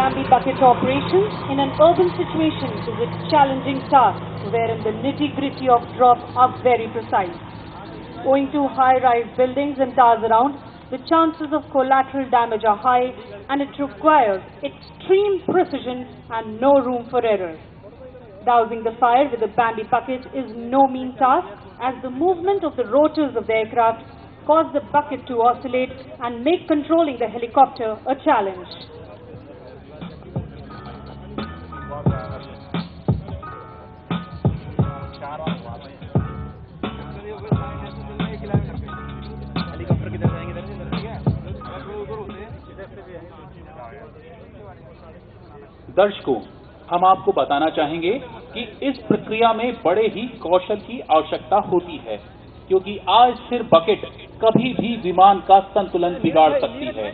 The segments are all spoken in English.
Bamboo bucket operations in an urban situation is a challenging task wherein the nitty-gritty of drop are very precise. Owing to high-rise buildings and towers around, the chances of collateral damage are high and it requires extreme precision and no room for error. Dousing the fire with a Bamboo bucket is no mean task as the movement of the rotors of the aircraft cause the bucket to oscillate and make controlling the helicopter a challenge. दर्शकों, हम आपको बताना चाहेंगे कि इस प्रक्रिया में बड़े ही कौशल की आवश्यकता होती है, क्योंकि अस्थिर बकेट कभी भी विमान का संतुलन बिगाड़ सकती है,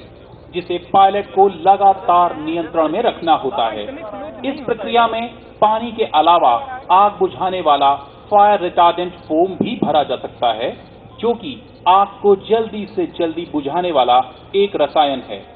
जिसे पायलट को लगातार नियंत्रण में रखना होता है। इस प्रक्रिया में पानी के अलावा आग बुझाने वाला फायर रिटार्डेंट फोम भी भरा जा सकता है, जो कि आग को जल्दी से जल्दी बुझाने वाला एक रसायन है।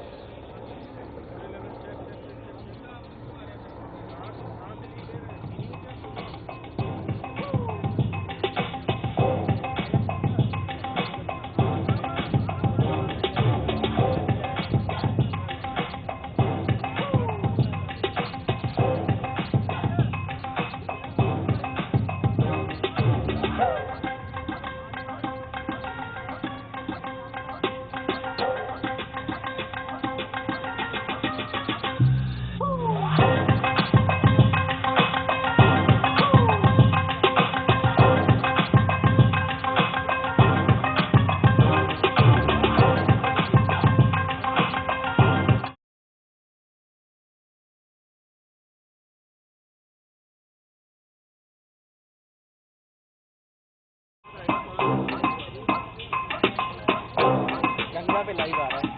पे लाइव आ रहा है।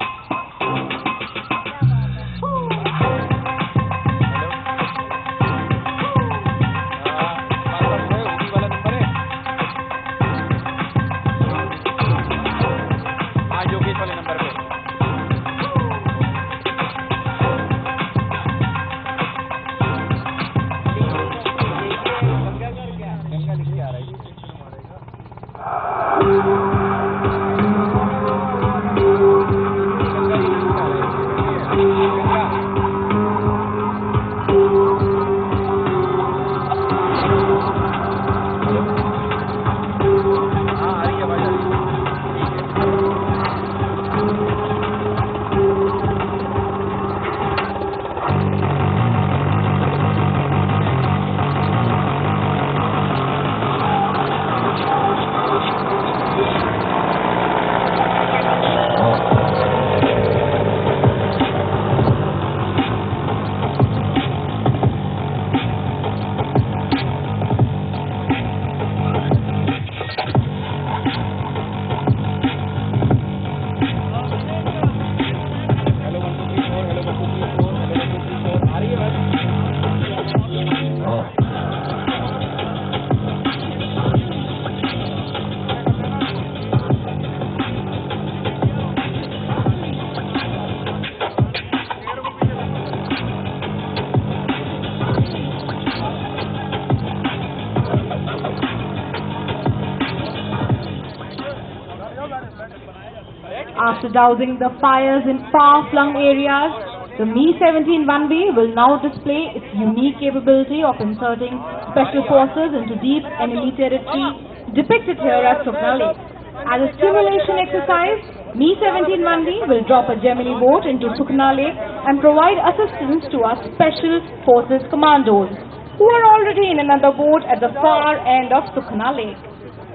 After dousing the fires in far-flung areas, the Mi-17 1B will now display its unique capability of inserting special forces into deep enemy territory, depicted here at Sukna Lake. As a simulation exercise, Mi-17 1B will drop a Gemini boat into Sukna Lake and provide assistance to our Special Forces commandos, who are already in another boat at the far end of Sukna Lake.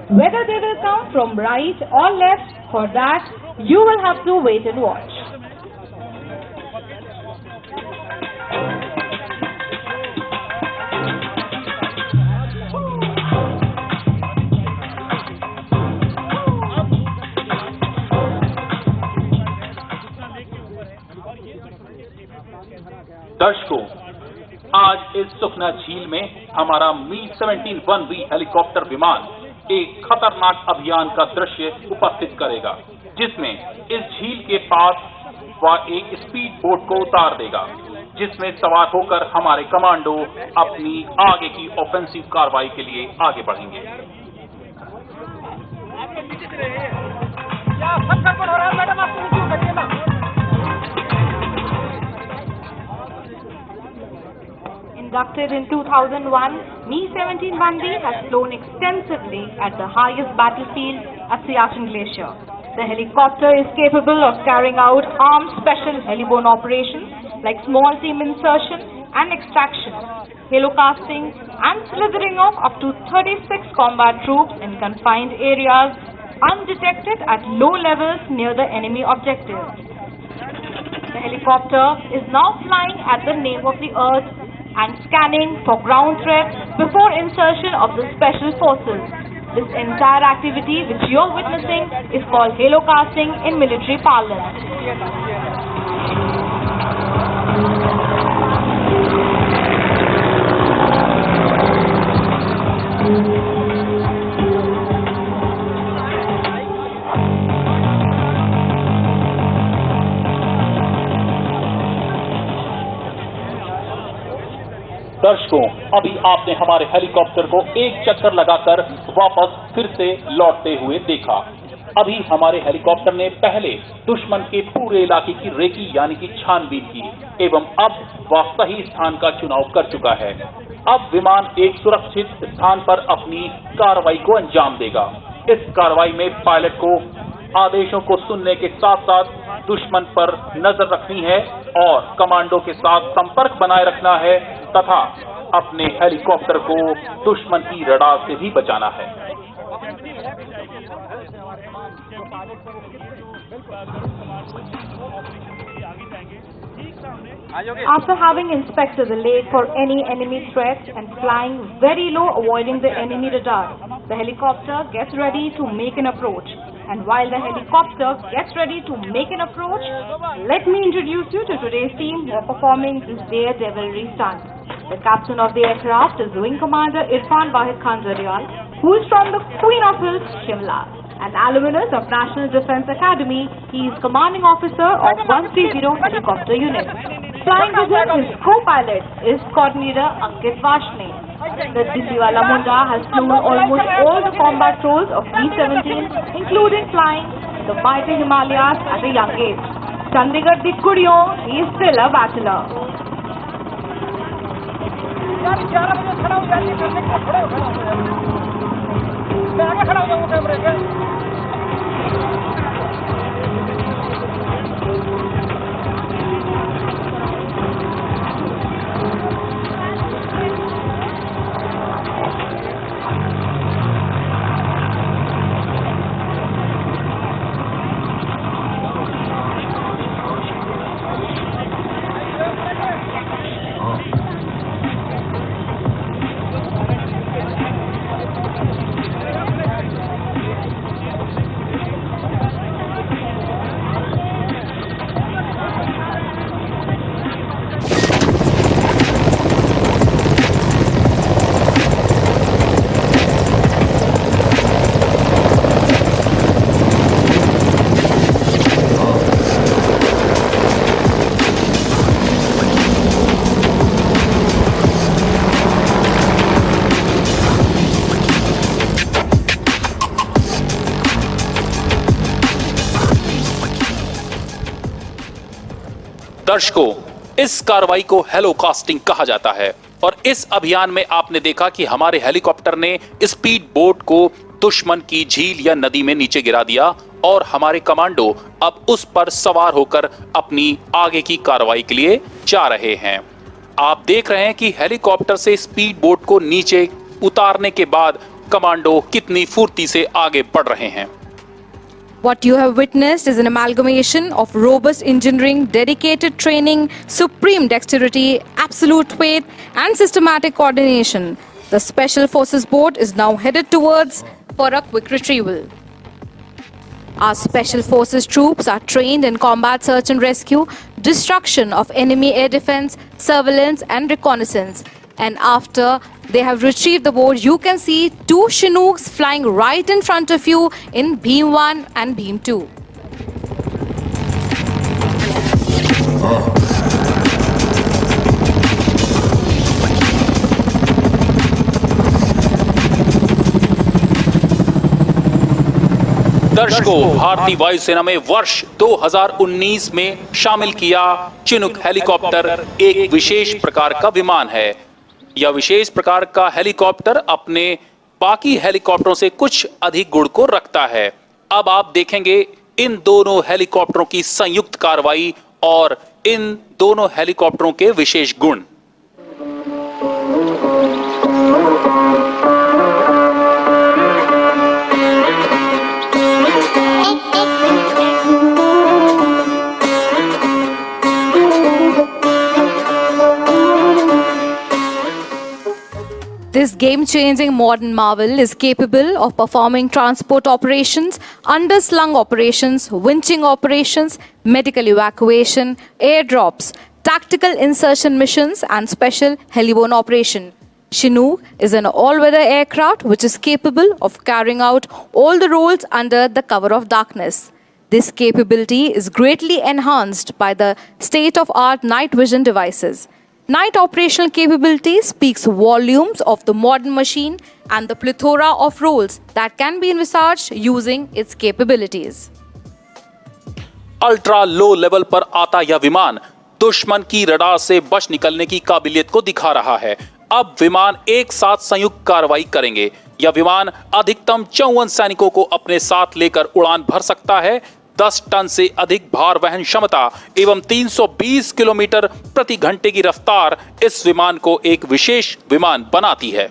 Whether they will come from right or left, for that, you will have to wait and watch. दर्शकों, आज इस सुखना झील में हमारा Mi-17 1B helicopter विमान एक खतरनाक अभियान का दृश्य उपस्थित करेगा, जिसमें इस झील के पास वह एक स्पीड बोट को उतार देगा, जिसमें सवार होकर हमारे कमांडो अपनी आगे की ऑफेंसिव कार्रवाई के लिए आगे बढ़ेंगे। Inducted in 2001, Mi-17 1B has flown extensively at the highest battlefield at Siachen Glacier. The helicopter is capable of carrying out armed special heliborne operations like small team insertion and extraction, helocasting and slithering of up to 36 combat troops in confined areas undetected at low levels near the enemy objectives. The helicopter is now flying at the nape of the earth and scanning for ground threats before insertion of the special forces. This entire activity which you are witnessing is called helocasting in military parlance. दर्शकों, अभी आपने हमारे helicopter को एक चक्कर लगाकर वापस फिर से लौटते हुए देखा। अभी हमारे हेलीकॉप्टर ने पहले दुश्मन के पूरे इलाके की रेकी यानी कि छानबीन की एवं अब वह सही स्थान का चुनाव कर चुका है। अब विमान एक सुरक्षित स्थान पर अपनी कार्रवाई को अंजाम देगा। इस कार्रवाई में पायलट को आदेशों को सुनने के साथ साथ दुश्मन पर नजर रखनी है और कमांडो के साथ संपर्क बनाए रखना है तथा अपने हेलीकॉप्टर को दुश्मन की रडार से भी बचाना है। After having inspected the lake for any enemy threats and flying very low avoiding the enemy radar, the helicopter gets ready to make an approach. And while the helicopter gets ready to make an approach, let me introduce you to today's team who are performing this daredevilry stunt. The captain of the aircraft is Wing Commander Irfan Wahid Khan Jarial, who is from the Queen of Hills, Shimla. An alumnus of National Defence Academy, he is commanding officer of 130 Helicopter Unit. Flying with him, his co-pilot is Coordinator Ankit Vashne. The Dilliwala Munda has flown almost all the combat roles of Mi-17, including flying the mighty Himalayas at a young age. Chandigarh the Kudiyo, he is still a bachelor. दर्शकों, इस कार्रवाई को हेलोकास्टिंग कहा जाता है और इस अभियान में आपने देखा कि हमारे हेलीकॉप्टर ने स्पीड बोट को दुश्मन की झील या नदी में नीचे गिरा दिया और हमारे कमांडो अब उस पर सवार होकर अपनी आगे की कार्रवाई के लिए जा रहे हैं। आप देख रहे हैं कि हेलीकॉप्टर से स्पीड बोट को नीचे उतारने के बाद कमांडो कितनी फुर्ती से आगे बढ़ रहे हैं। What you have witnessed is an amalgamation of robust engineering, dedicated training, supreme dexterity, absolute faith, and systematic coordination. The Special Forces boat is now headed towards for a quick retrieval. Our Special Forces troops are trained in combat search and rescue, destruction of enemy air defense, surveillance, and reconnaissance. And after they have retrieved the boat, you can see two Chinooks flying right in front of you in Beam 1 and Beam 2. दर्शकों, भारतीय वायुसेना में वर्ष 2019 में शामिल किया Chinook helicopter एक विशेष प्रकार का विमान है। यह विशेष प्रकार का हेलीकॉप्टर अपने बाकी हेलीकॉप्टरों से कुछ अधिक गुण को रखता है। अब आप देखेंगे इन दोनों हेलीकॉप्टरों की संयुक्त कार्रवाई और इन दोनों हेलीकॉप्टरों के विशेष गुण। This game-changing modern marvel is capable of performing transport operations, underslung operations, winching operations, medical evacuation, airdrops, tactical insertion missions, and special heliborne operation. Chinook is an all-weather aircraft which is capable of carrying out all the roles under the cover of darkness. This capability is greatly enhanced by the state-of-art night vision devices. Night operational capability speaks volumes of the modern machine and the plethora of roles that can be envisaged using its capabilities. Ultra low level पर आता यह विमान दुश्मन की radar से बच निकलने की काबिलियत को दिखा रहा है। अब विमान एक साथ संयुक्त कार्रवाई करेंगे। यह विमान अधिकतम 54 सैनिकों को अपने साथ लेकर उड़ान भर सकता है। 10 टन से अधिक भार वहन क्षमता एवं 320 किलोमीटर प्रति घंटे की रफ्तार इस विमान को एक विशेष विमान बनाती है।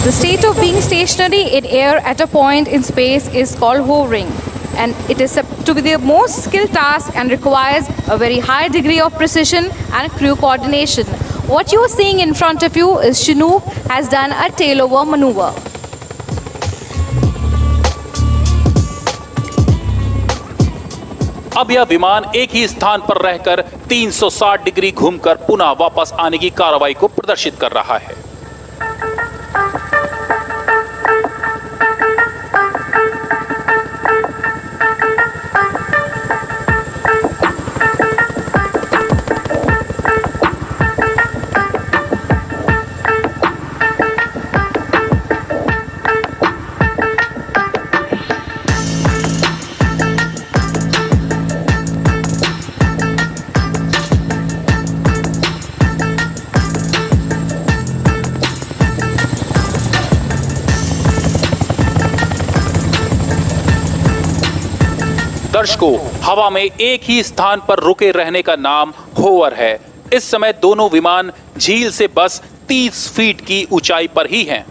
The state of being stationary in air at a point in space is called hovering, and it is to be the most skilled task and requires a very high degree of precision and crew coordination. What you are seeing in front of you is Chinook has done a tailover maneuver. अब यह विमान एक ही स्थान पर रहकर 360 degree घूमकर पुनः वापस आने की कार्रवाई को प्रदर्शित कर रहा है। दर्शकों, हवा में एक ही स्थान पर रुके रहने का नाम होवर है। इस समय दोनों विमान झील से बस 30 फीट की ऊंचाई पर ही हैं।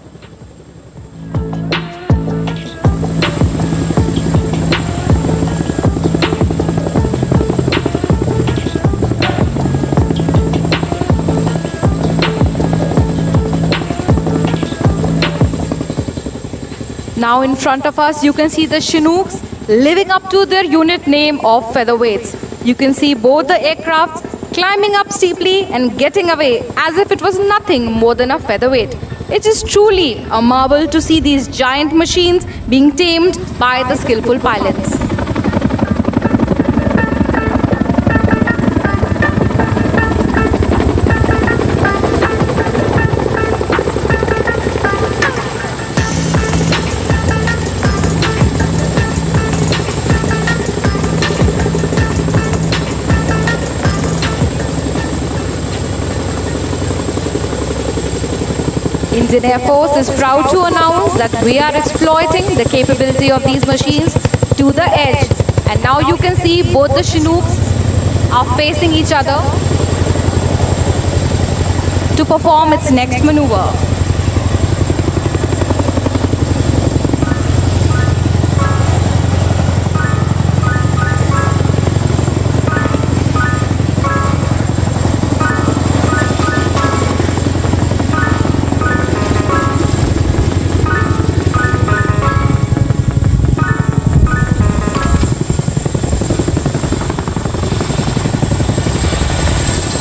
Now in front of us, you can see the Chinooks living up to their unit name of featherweights. You can see both the aircrafts climbing up steeply and getting away as if it was nothing more than a featherweight. It is truly a marvel to see these giant machines being tamed by the skillful pilots. Indian Air Force is proud to announce that we are exploiting the capability of these machines to the edge. And now you can see both the Chinooks are facing each other to perform its next maneuver.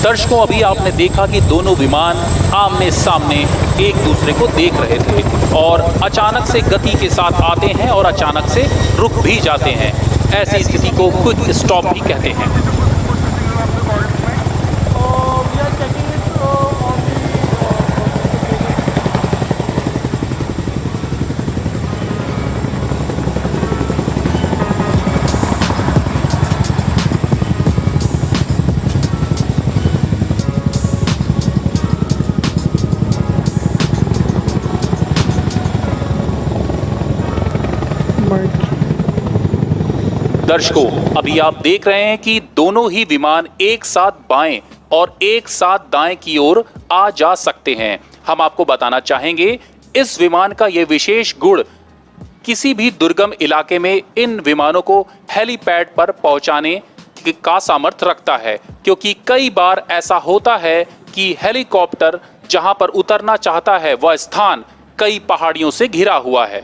दर्शकों, अभी आपने देखा कि दोनों विमान आमने सामने एक दूसरे को देख रहे थे और अचानक से गति के साथ आते हैं और अचानक से रुक भी जाते हैं। ऐसी स्थिति को क्विक स्टॉप भी कहते हैं। दर्शकों, अभी आप देख रहे हैं कि दोनों ही विमान एक साथ बाएं और एक साथ दाएं की ओर आ जा सकते हैं। हम आपको बताना चाहेंगे इस विमान का यह विशेष गुण किसी भी दुर्गम इलाके में इन विमानों को हेलीपैड पर पहुंचाने का सामर्थ्य रखता है, क्योंकि कई बार ऐसा होता है कि हेलीकॉप्टर जहां पर उतरना चाहता है वह स्थान कई पहाड़ियों से घिरा हुआ है।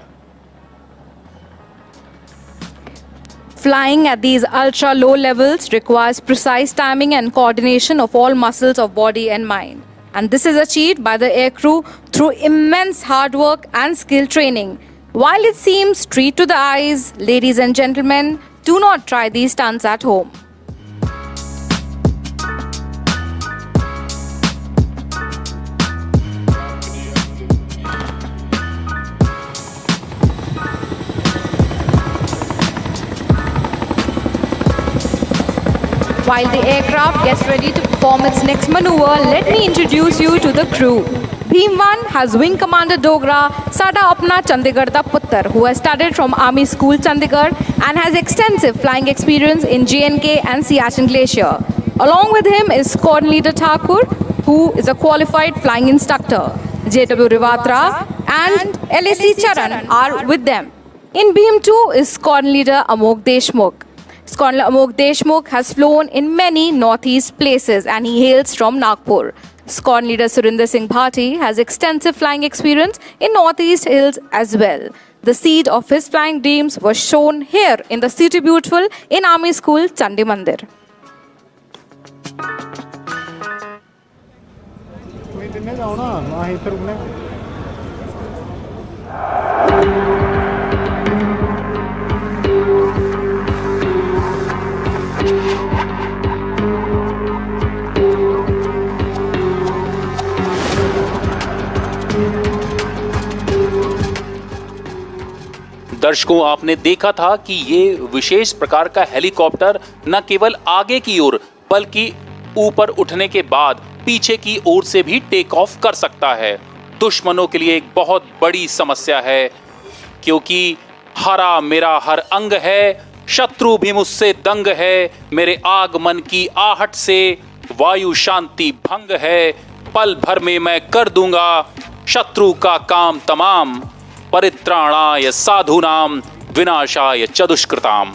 Flying at these ultra low levels requires precise timing and coordination of all muscles of body and mind. And this is achieved by the aircrew through immense hard work and skill training. While it seems treat to the eyes, ladies and gentlemen, do not try these stunts at home. While the aircraft gets ready to perform its next maneuver, let me introduce you to the crew. Beam 1 has Wing Commander Dogra, Sada Apna Chandigarh da Puttar, who has studied from Army School Chandigarh and has extensive flying experience in JNK and Siachen Glacier. Along with him is Squadron Leader Thakur, who is a qualified flying instructor. JW Rivatra and LAC Charan are with them. In Beam 2 is Squadron Leader Amok Deshmukh. Squadron Amok Deshmukh has flown in many northeast places and he hails from Nagpur. Squadron Leader Surinder Singh Bhati has extensive flying experience in northeast hills as well. The seed of his flying dreams was shown here in the City Beautiful in Army School, Chandi Mandir. दर्शकों, आपने देखा था कि ये विशेष प्रकार का helicopter न केवल आगे की ओर बल्कि ऊपर उठने के बाद पीछे की ओर से भी टेक ऑफ कर सकता है। दुश्मनों के लिए एक बहुत बड़ी समस्या है, क्योंकि हरा मेरा हर अंग है, शत्रु भी मुझसे दंग है, मेरे आगमन की आहट से वायु शांति भंग है, पल भर में मैं कर दूंगा शत्रु का काम तमाम, परित्राणाय साधूनाम विनाशाय च दुष्कृताम।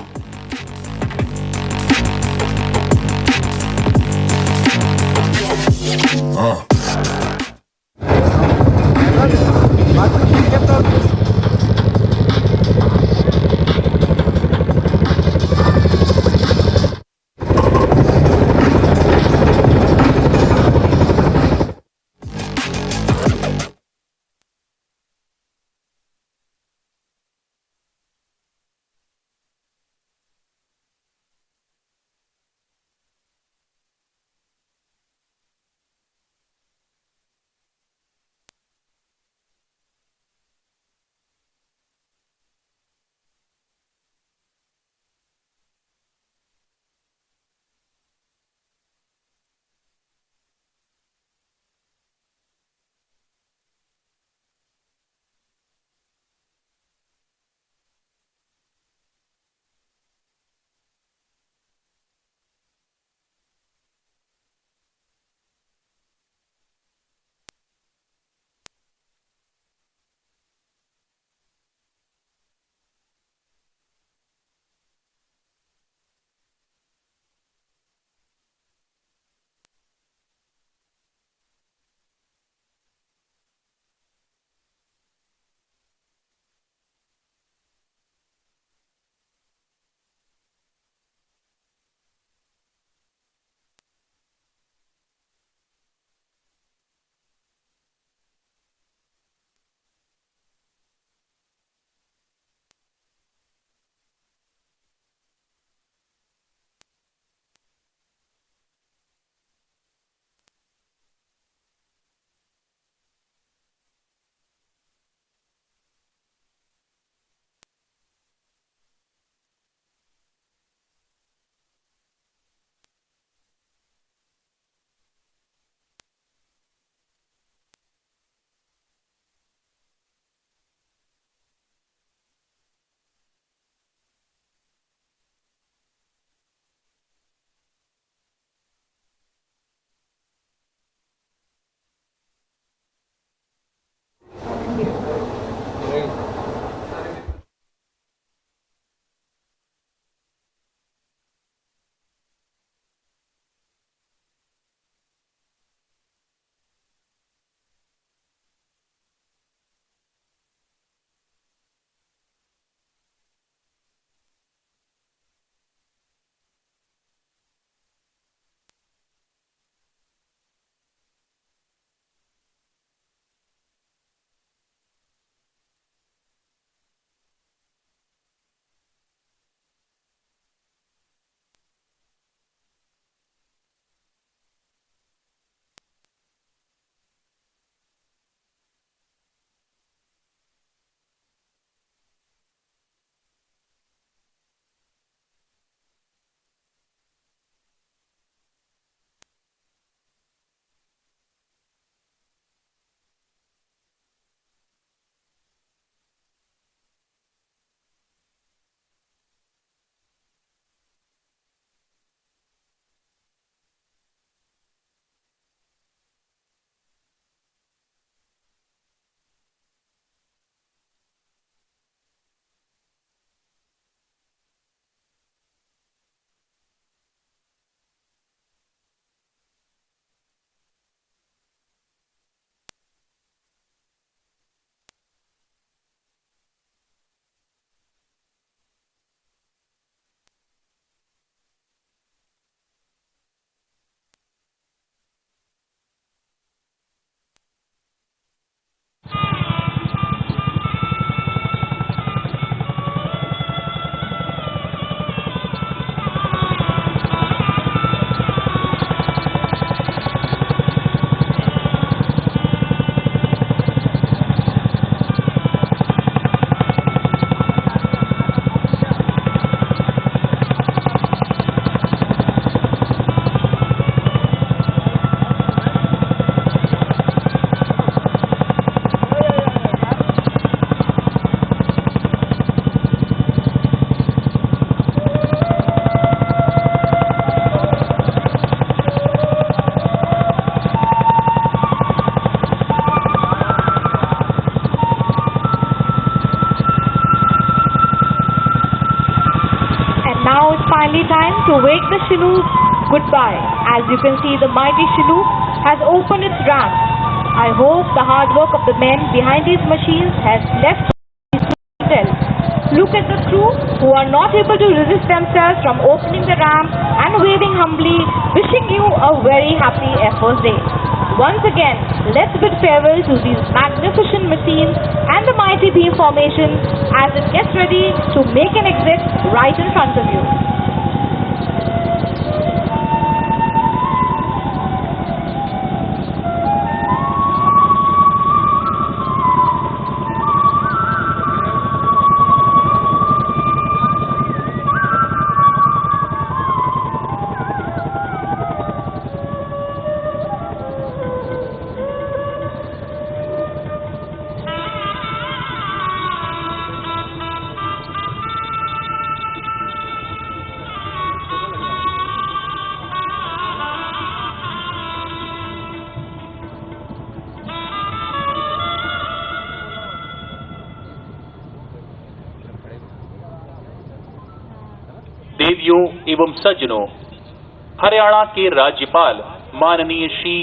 to wake the Chinook goodbye. As you can see, the mighty Chinook has opened its ranks. I hope the hard work of the men behind these machines has left tell. Look at the crew who are not able to resist themselves from opening the ramp and waving humbly, wishing you a very happy Air Force Day. Once again, let's bid farewell to these magnificent machines and the mighty beam formation as it gets ready to make an exit right in front of you. देवियों एवं सज्जनों, हरियाणा के राज्यपाल माननीय श्री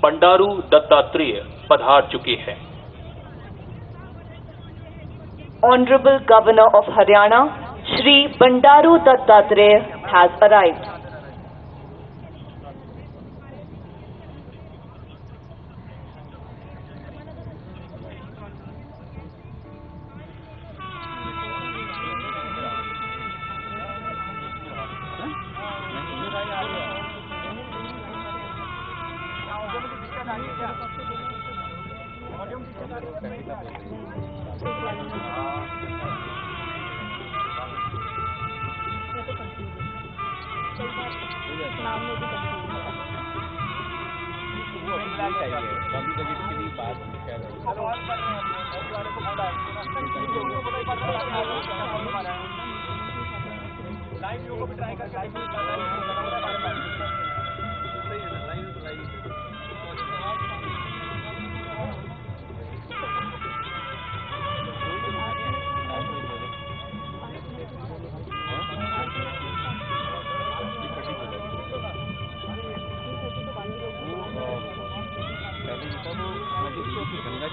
बंडारू दत्तात्रेय पधार चुके हैं। Honorable Governor of Haryana, Shri Bandaru Dattatreya has arrived.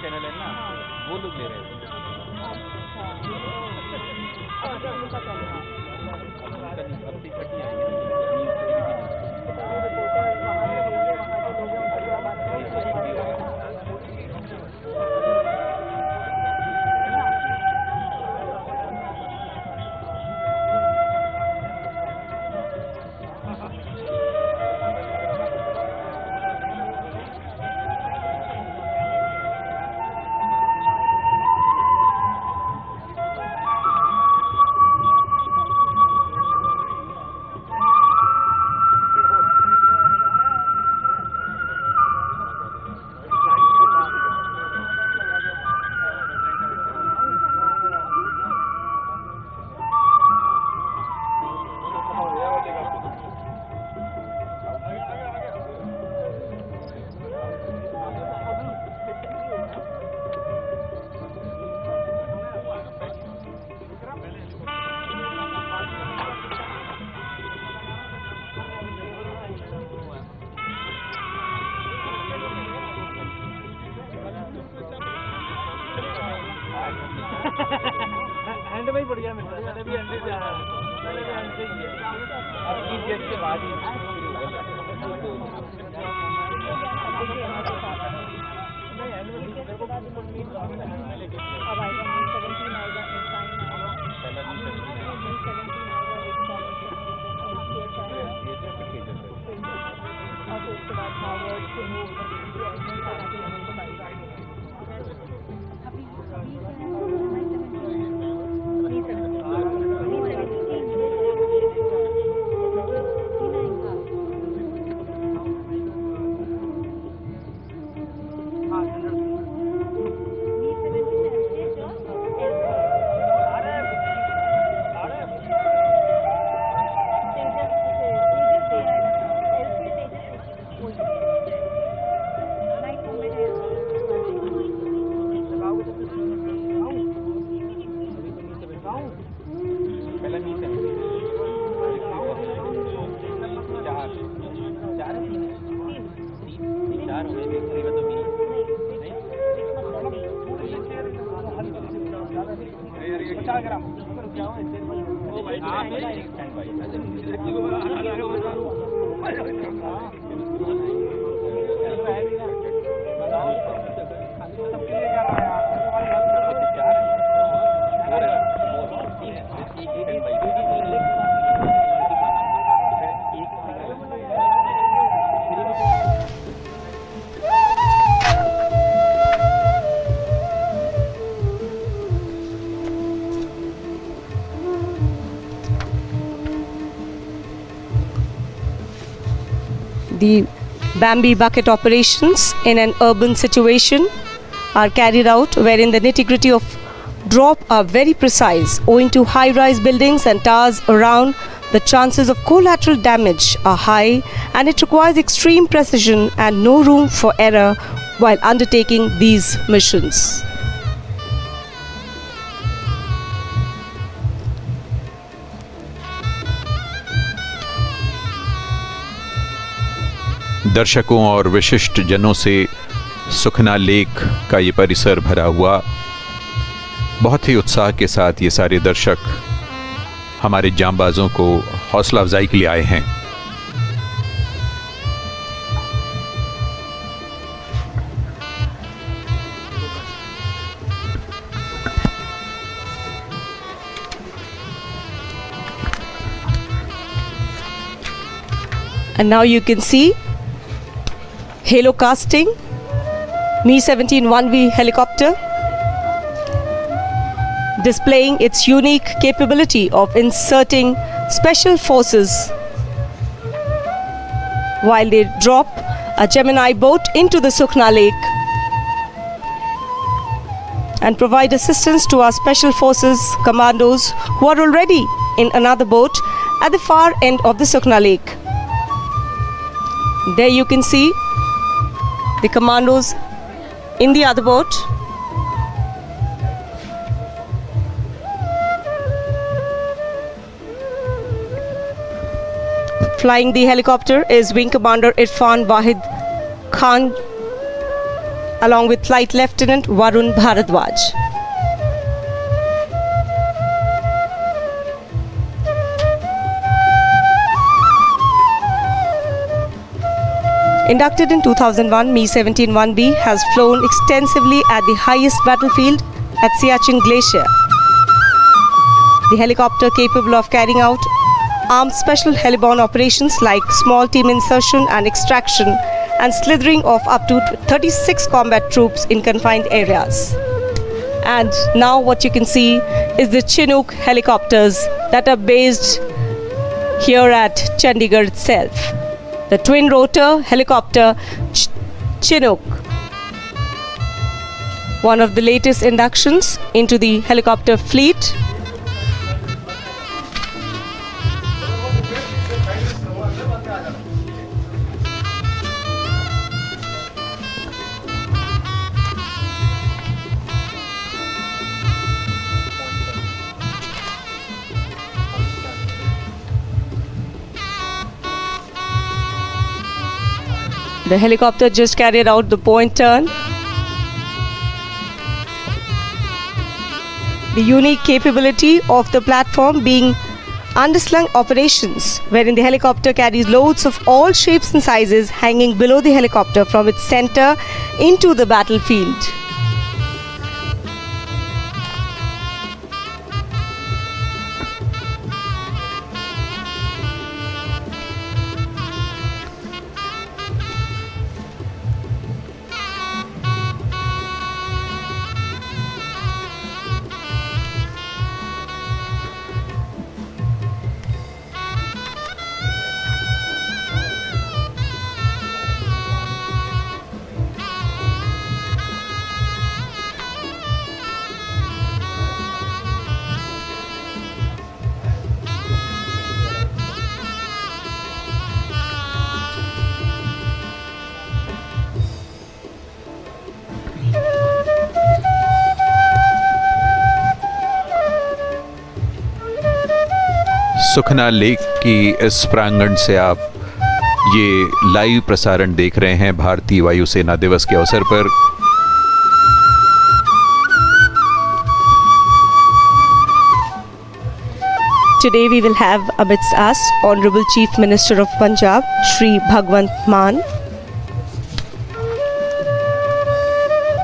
Channel है ना, वो लोग ले रहे हैं। हैंड में ही बढ़िया मिल रहा है, मैंने भी हैंड से पहले भी हैंड से ही है, अब ईपीएस के बाद ही नहीं हैंड में मेरे को लेके अब आएगा 17 आएगा पहला 17 और उसके बाद हार्वर्ड से The Bambi bucket operations in an urban situation are carried out wherein the nitty-gritty of drop are very precise. Owing to high-rise buildings and towers around, the chances of collateral damage are high and it requires extreme precision and no room for error while undertaking these missions. दर्शकों और विशिष्ट जनों से सुखना lake का ये परिसर भरा हुआ, बहुत ही उत्साह के साथ ये सारे दर्शक हमारे जांबाजों को हौसला अफजाई के लिए आए हैं। And now you can see halo casting, Mi-17 1V helicopter, displaying its unique capability of inserting special forces while they drop a Gemini boat into the Sukhna Lake and provide assistance to our special forces commandos who are already in another boat at the far end of the Sukhna Lake. There you can see the commandos in the other boat. Flying the helicopter is Wing Commander Irfan Wahid Khan along with Flight Lieutenant Varun Bharadwaj. Inducted in 2001, Mi-17 1B has flown extensively at the highest battlefield at Siachen Glacier. The helicopter capable of carrying out armed special heliborne operations like small team insertion and extraction and slithering of up to 36 combat troops in confined areas. And now what you can see is the Chinook helicopters that are based here at Chandigarh itself. The twin rotor helicopter Chinook, one of the latest inductions into the helicopter fleet. The helicopter just carried out the point turn. The unique capability of the platform being underslung operations, wherein the helicopter carries loads of all shapes and sizes hanging below the helicopter from its center into the battlefield. Sukhna lake की इस प्रांगण से आप ये live प्रसारण देख रहे हैं भारतीय वायुसेना दिवस के अवसर पर। Today we will have amidst us Honorable Chief Minister of Punjab, Shri Bhagwant Mann.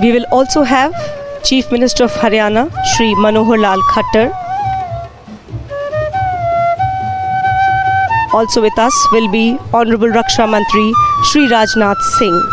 We will also have Chief Minister of Haryana, Shri Manohar Lal Khattar. Also with us will be Honorable Raksha Mantri, Shri Rajnath Singh.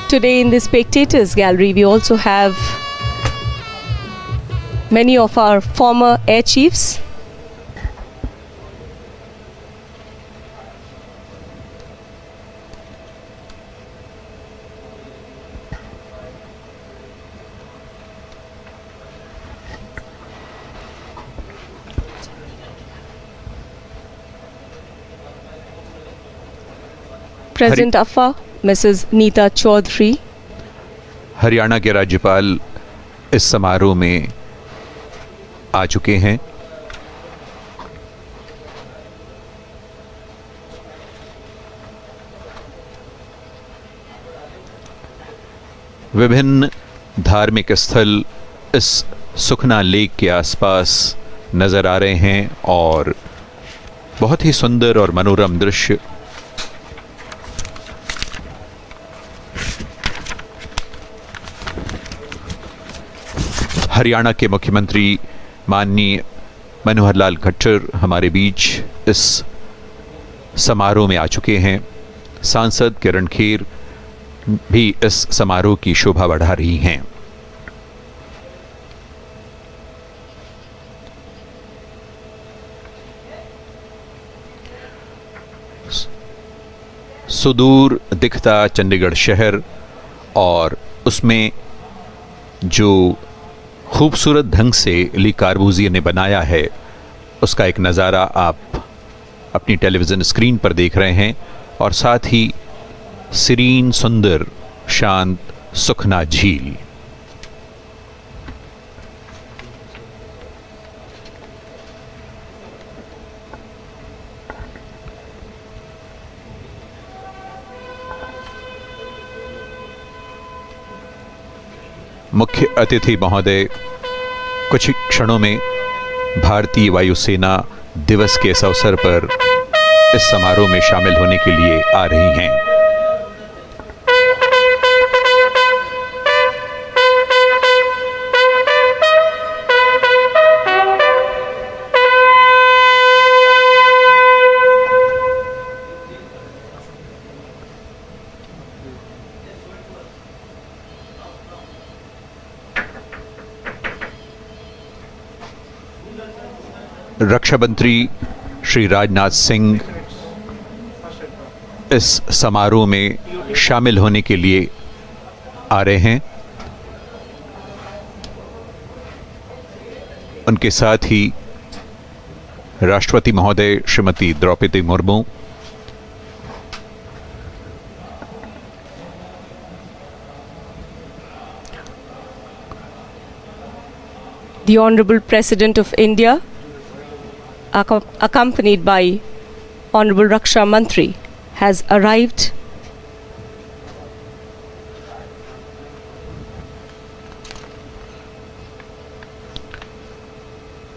Today in the spectators gallery we also have many of our former air chiefs. President Affa, Mrs. Neeta Chaudhary. Haryana के राज्यपाल इस समारोह में आ चुके हैं। विभिन्न धार्मिक स्थल इस सुखना लेक के आसपास नजर आ रहे हैं और बहुत ही सुंदर और मनोरम दृश्य हरियाणा के मुख्यमंत्री माननीय मनोहर लाल खट्टर हमारे बीच इस समारोह में आ चुके हैं। सांसद किरण खेर भी इस समारोह की शोभा बढ़ा रही हैं। सुदूर दिखता चंडीगढ़ शहर और उसमें जो खूबसूरत ढंग से ली कार्बूजिया ने बनाया है उसका एक नज़ारा आप अपनी टेलीविज़न स्क्रीन पर देख रहे हैं और साथ ही सीरीन सुंदर शांत सुखना झील। मुख्य अतिथि महोदय कुछ क्षणों में भारतीय वायुसेना दिवस के इस अवसर पर इस समारोह में शामिल होने के लिए आ रही हैं। रक्षा मंत्री श्री राजनाथ सिंह इस समारोह में शामिल होने के लिए आ रहे हैं। उनके साथ ही राष्ट्रपति महोदय Shrimati Draupadi Murmu, the Honorable President of India, accompanied by Honorable Raksha Mantri, has arrived.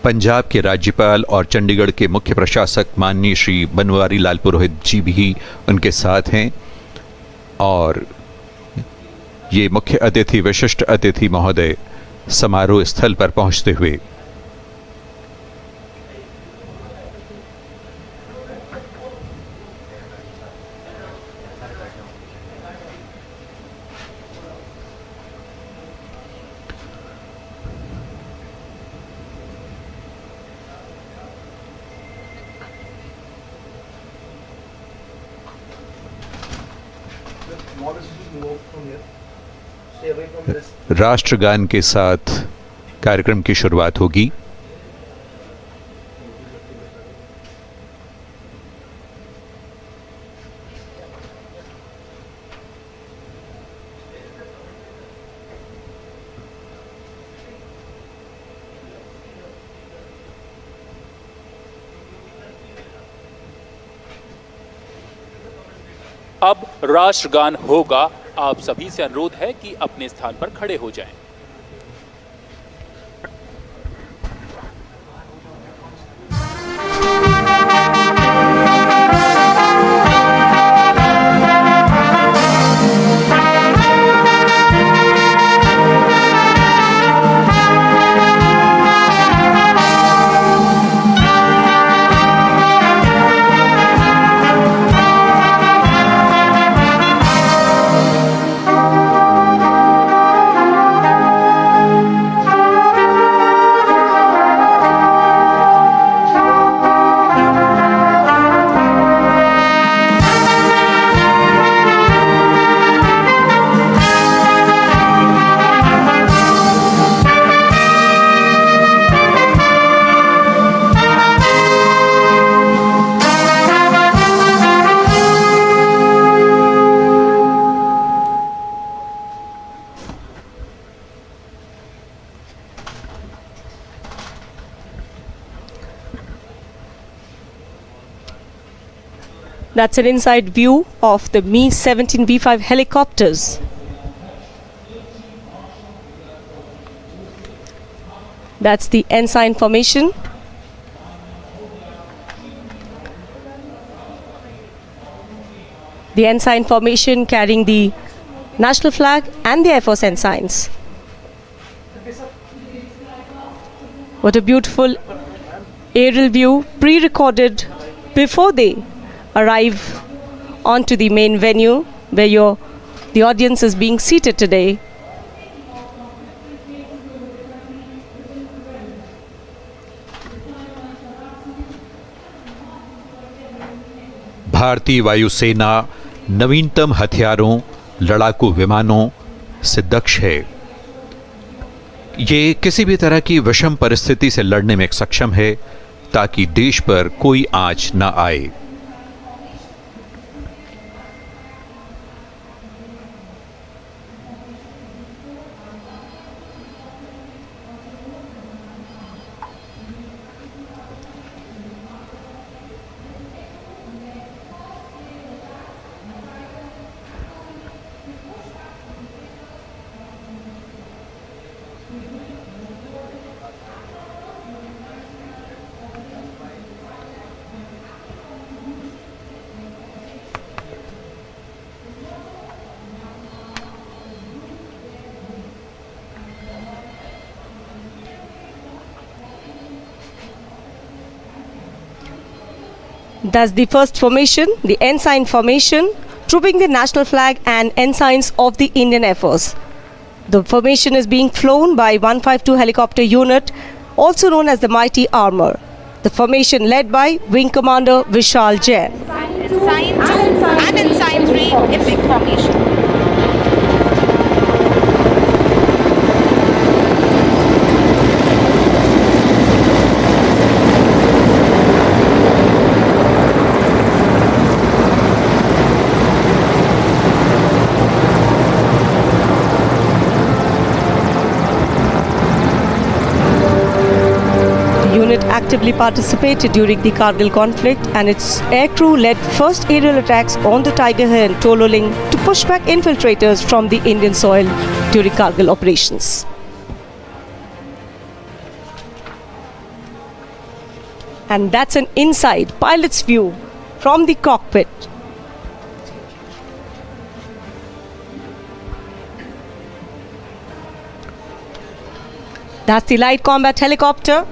Punjab के राज्यपाल और चंडीगढ़ के मुख्य प्रशासक माननीय श्री बनवारी लाल पुरोहित जी भी उनके साथ हैं और ये मुख्य अतिथि विशिष्ट अतिथि महोदय समारोह स्थल पर पहुंचते हुए राष्ट्रगान के साथ कार्यक्रम की शुरुआत होगी। अब राष्ट्रगान होगा। आप सभी से अनुरोध है कि अपने स्थान पर खड़े हो जाएं। That's an inside view of the Mi-17 B5 helicopters. That's the ensign formation. The ensign formation carrying the national flag and the Air Force ensigns. What a beautiful aerial view, pre-recorded before they arrive onto the main venue where the audience is being seated today. भारतीय वायुसेना नवीनतम हथियारों, लड़ाकू विमानों से दक्ष है। ये किसी भी तरह की विषम परिस्थिति से लड़ने में सक्षम है ताकि देश पर कोई आंच न आए। That's the first formation, the ensign formation, trooping the national flag and ensigns of the Indian Air Force. The formation is being flown by 152 helicopter unit, also known as the Mighty Armor. The formation led by Wing Commander Vishal Jain. Ensign 2 and Ensign 3 in big formation. Actively participated during the Kargil conflict, and its aircrew led first aerial attacks on the Tiger Hill and Tololing to push back infiltrators from the Indian soil during Kargil operations. And that's an inside pilot's view from the cockpit. That's the light combat helicopter.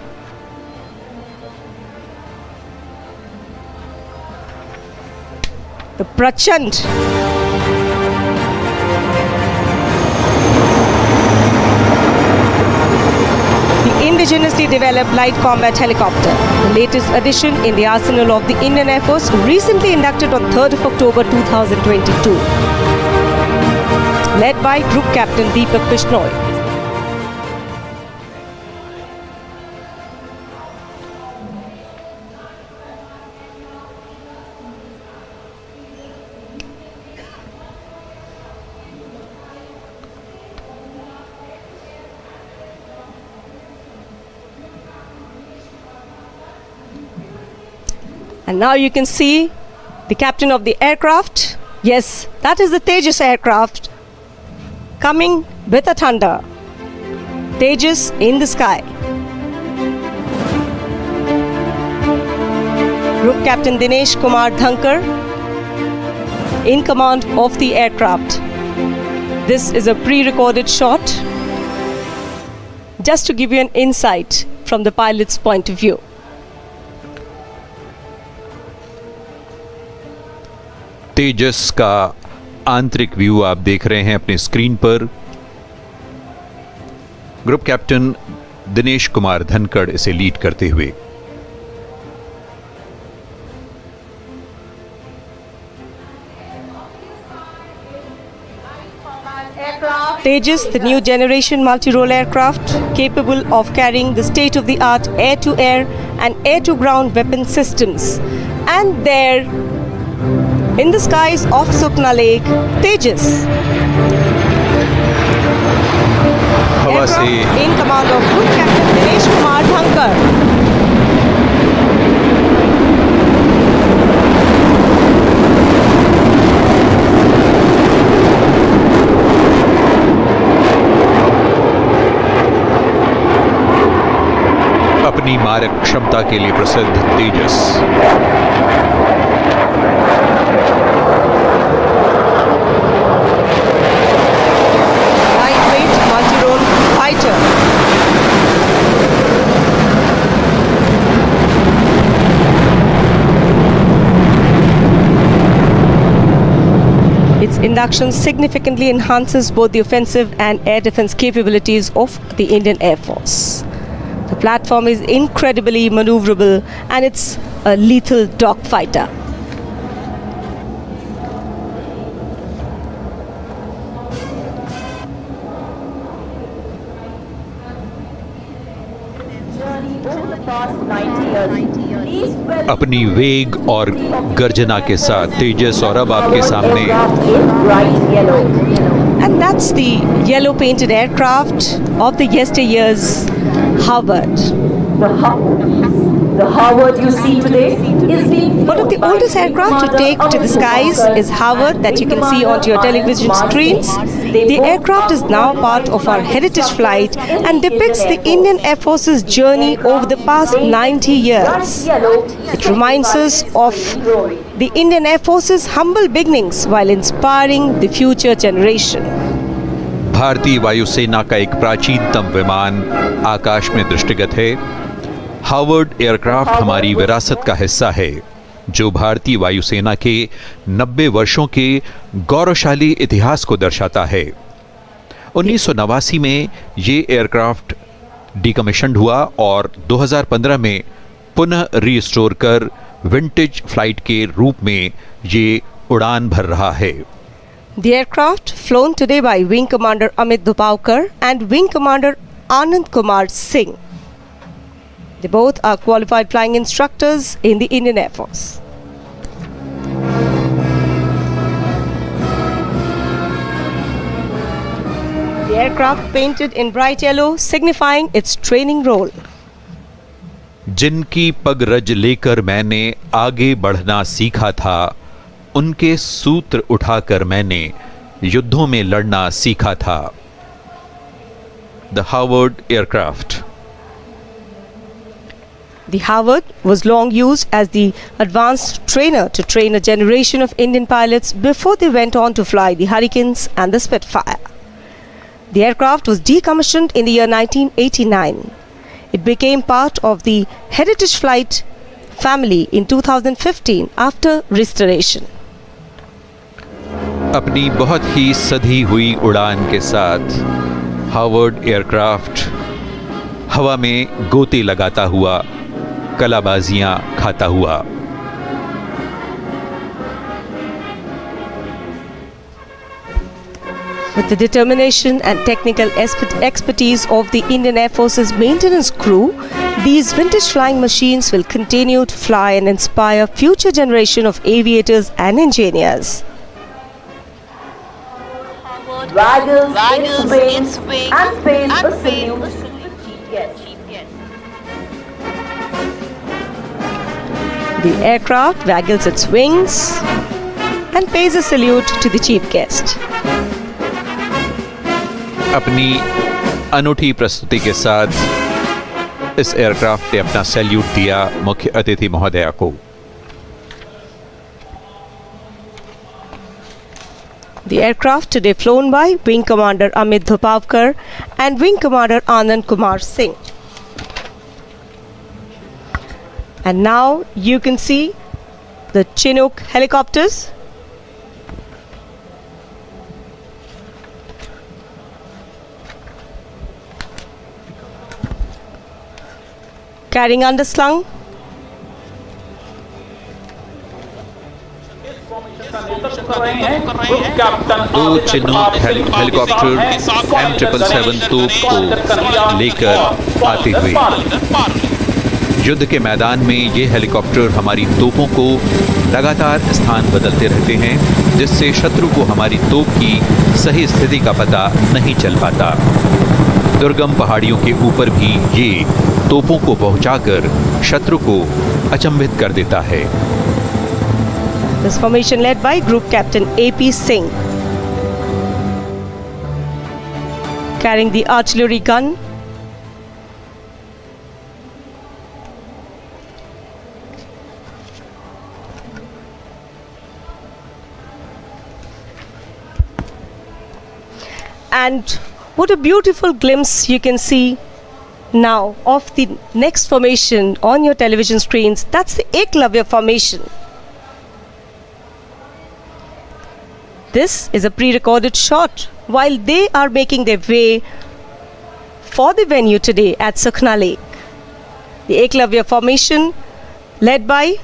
The Prachand. The indigenously developed light combat helicopter, the latest addition in the arsenal of the Indian Air Force, recently inducted on 3rd of October 2022. led by Group Captain Deepak Bishnoi. And now you can see the captain of the aircraft. Yes, that is the Tejas aircraft coming with a thunder. Tejas in the sky. Group Captain Dinesh Kumar Dhankar in command of the aircraft. This is a pre-recorded shot just to give you an insight from the pilot's point of view. तेजस का आंतरिक view आप देख रहे हैं अपने screen पर। Group captain Dinesh Kumar Dhankhar इसे lead करते हुए। Tejas, the new generation multi-role aircraft capable of carrying the state-of-the-art air-to-air and air-to-ground weapon systems. And there, in the skies of Sukna Lake, Tejas. Aircraft in command of Group Captain Dinesh Kumar Dhankar. अपनी मारक क्षमता के लिए प्रसिद्ध तेजस lightweight multi-role fighter. Its induction significantly enhances both the offensive and air defense capabilities of the Indian Air Force. The platform is incredibly maneuverable and it's a lethal dogfighter. अपनी वेग और गर्जना के साथ तेजस और अब आपके सामने And that's the yellow painted aircraft of the yesteryears Harvard. The Harvard you see today is being One of the oldest aircraft to take to the skies is Harvard that you can see onto your television screens. The aircraft is now part of our heritage flight and depicts the Indian Air Force's journey over the past 90 years. It reminds us of the Indian Air Force's humble beginnings while inspiring the future generation. भारतीय वायुसेना का एक प्राचीनतम विमान आकाश में दृष्टिगत है। Harvard aircraft हमारी विरासत का हिस्सा है जो भारतीय वायुसेना के 90 वर्षों के गौरवशाली इतिहास को दर्शाता है। 1989 में ये एयरक्राफ्ट डीकमीशन्ड हुआ और 2015 में पुनः रीस्टोर कर विंटेज फ्लाइट के रूप में ये उड़ान भर रहा है। The aircraft flown today by Wing Commander Amit Dhupaukar and Wing Commander Anand Kumar Singh. They both are qualified flying instructors in the Indian Air Force. The aircraft painted in bright yellow, signifying its training role. जिनकी पग रज लेकर मैंने आगे बढ़ना सीखा था, उनके सूत्र उठाकर मैंने युद्धों में लड़ना सीखा था। The Harvard aircraft. The Harvard was long used as the advanced trainer to train a generation of Indian pilots before they went on to fly the Hurricanes and the Spitfire. The aircraft was decommissioned in the year 1989. It became part of the Heritage Flight family in 2015 after restoration. अपनी बहुत ही सधी हुई उड़ान के साथ Harvard aircraft हवा में गोते लगाता हुआ, कलाबाजियां खाता हुआ। With the determination and technical expertise of the Indian Air Force's maintenance crew, these vintage flying machines will continue to fly and inspire future generation of aviators and engineers. Waggles its wings and pays a salute to the chief guest. The aircraft waggles its wings and pays a salute to the chief guest. अपनी अनूठी प्रस्तुति के साथ इस aircraft ने अपना salute दिया मुख्य अतिथि महोदया को। The aircraft today flown by Wing Commander Amit Dhupavkar and Wing Commander Anand Kumar Singh. And now you can see the Chinook helicopters. Carrying underslung. दो चिनूक हेलीकॉप्टर M777 तोप को लेकर आते हुए युद्ध के मैदान में ये हेलीकॉप्टर हमारी तोपों को लगातार स्थान बदलते रहते हैं, जिससे शत्रु को हमारी तोप की सही स्थिति का पता नहीं चल पाता। दुर्गम पहाड़ियों के ऊपर भी ये तोपों को पहुंचाकर शत्रु को अचंभित कर देता है। This formation led by Group Captain AP Singh, carrying the artillery gun. And what a beautiful glimpse you can see now of the next formation on your television screens. That's the Eklavya formation. This is a pre-recorded shot while they are making their way for the venue today at Sukhna Lake. The Eklavya formation led by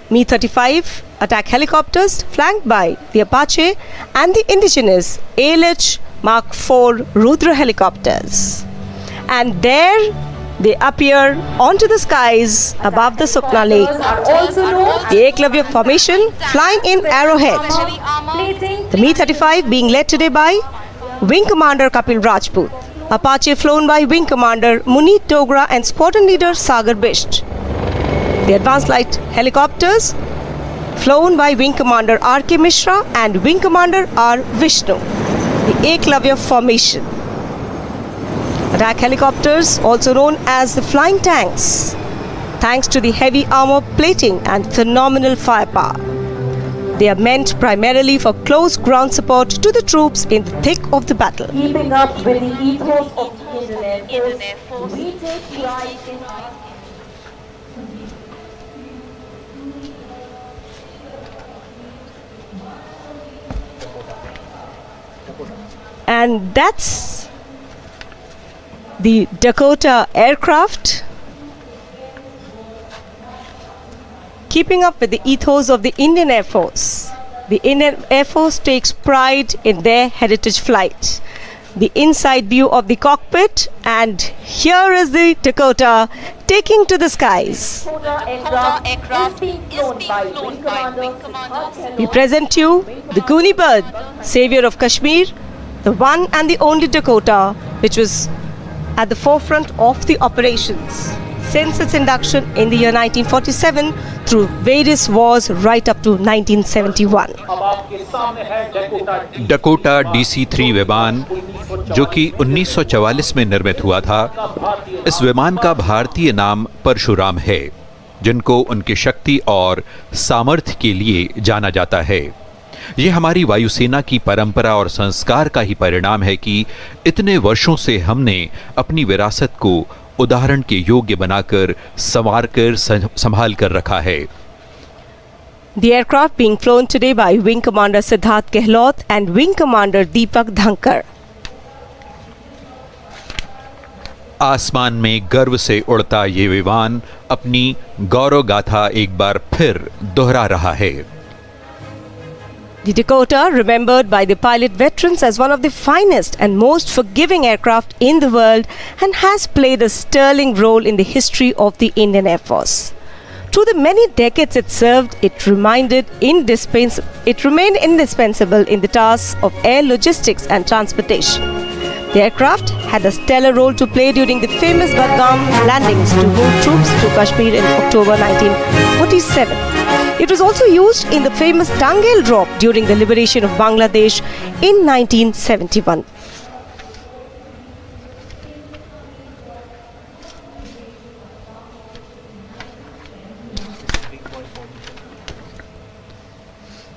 Mi-35 attack helicopters flanked by the Apache and the indigenous ALH Mark IV Rudra helicopters. And there they appear onto the skies above the Sukhna Lake. The Eklavya formation flying in arrowhead. The Mi-35 being led today by Wing Commander Kapil Rajput. Apache flown by Wing Commander Munit Dogra and Squadron Leader Sagar Bisht. The advanced light helicopters flown by Wing Commander R.K. Mishra and Wing Commander R. Vishnu. The Eklavya formation. Attack helicopters, also known as the flying tanks, thanks to the heavy armor plating and phenomenal firepower. They are meant primarily for close ground support to the troops in the thick of the battle. Keeping up with the ethos of the Indian Air Force, we take pride in and that's the Dakota aircraft, keeping up with the ethos of the Indian Air Force. The Indian Air Force takes pride in their heritage flight. The inside view of the cockpit, and here is the Dakota taking to the skies. aircraft is being flown by Wing Commander. We present you the Goonie Bird, savior of Kashmir, the one and the only Dakota which was at the forefront of the operations since its induction in the year 1947 through various wars right up to 1971. Dakota DC-3 विमान जो कि 1944 में निर्मित हुआ था, इस विमान का भारतीय नाम परशुराम है, जिनको उनकी शक्ति और सामर्थ्य के लिए जाना जाता है। ये हमारी वायुसेना की परंपरा और संस्कार का ही परिणाम है कि इतने वर्षों से हमने अपनी विरासत को उदाहरण के योग्य बनाकर संवारकर संभाल कर रखा है। The aircraft being flown today by Wing Commander Siddharth Gehlot and Wing Commander Deepak Dhankar. आसमान में गर्व से उड़ता ये विमान अपनी गौरव गाथा एक बार फिर दोहरा रहा है। The Dakota, remembered by the pilot veterans as one of the finest and most forgiving aircraft in the world, and has played a sterling role in the history of the Indian Air Force. Through the many decades it served, it remained indispensable in the tasks of air logistics and transportation. The aircraft had a stellar role to play during the famous Bagram landings to move troops to Kashmir in October 1947. It was also used in the famous Tangel drop during the liberation of Bangladesh in 1971.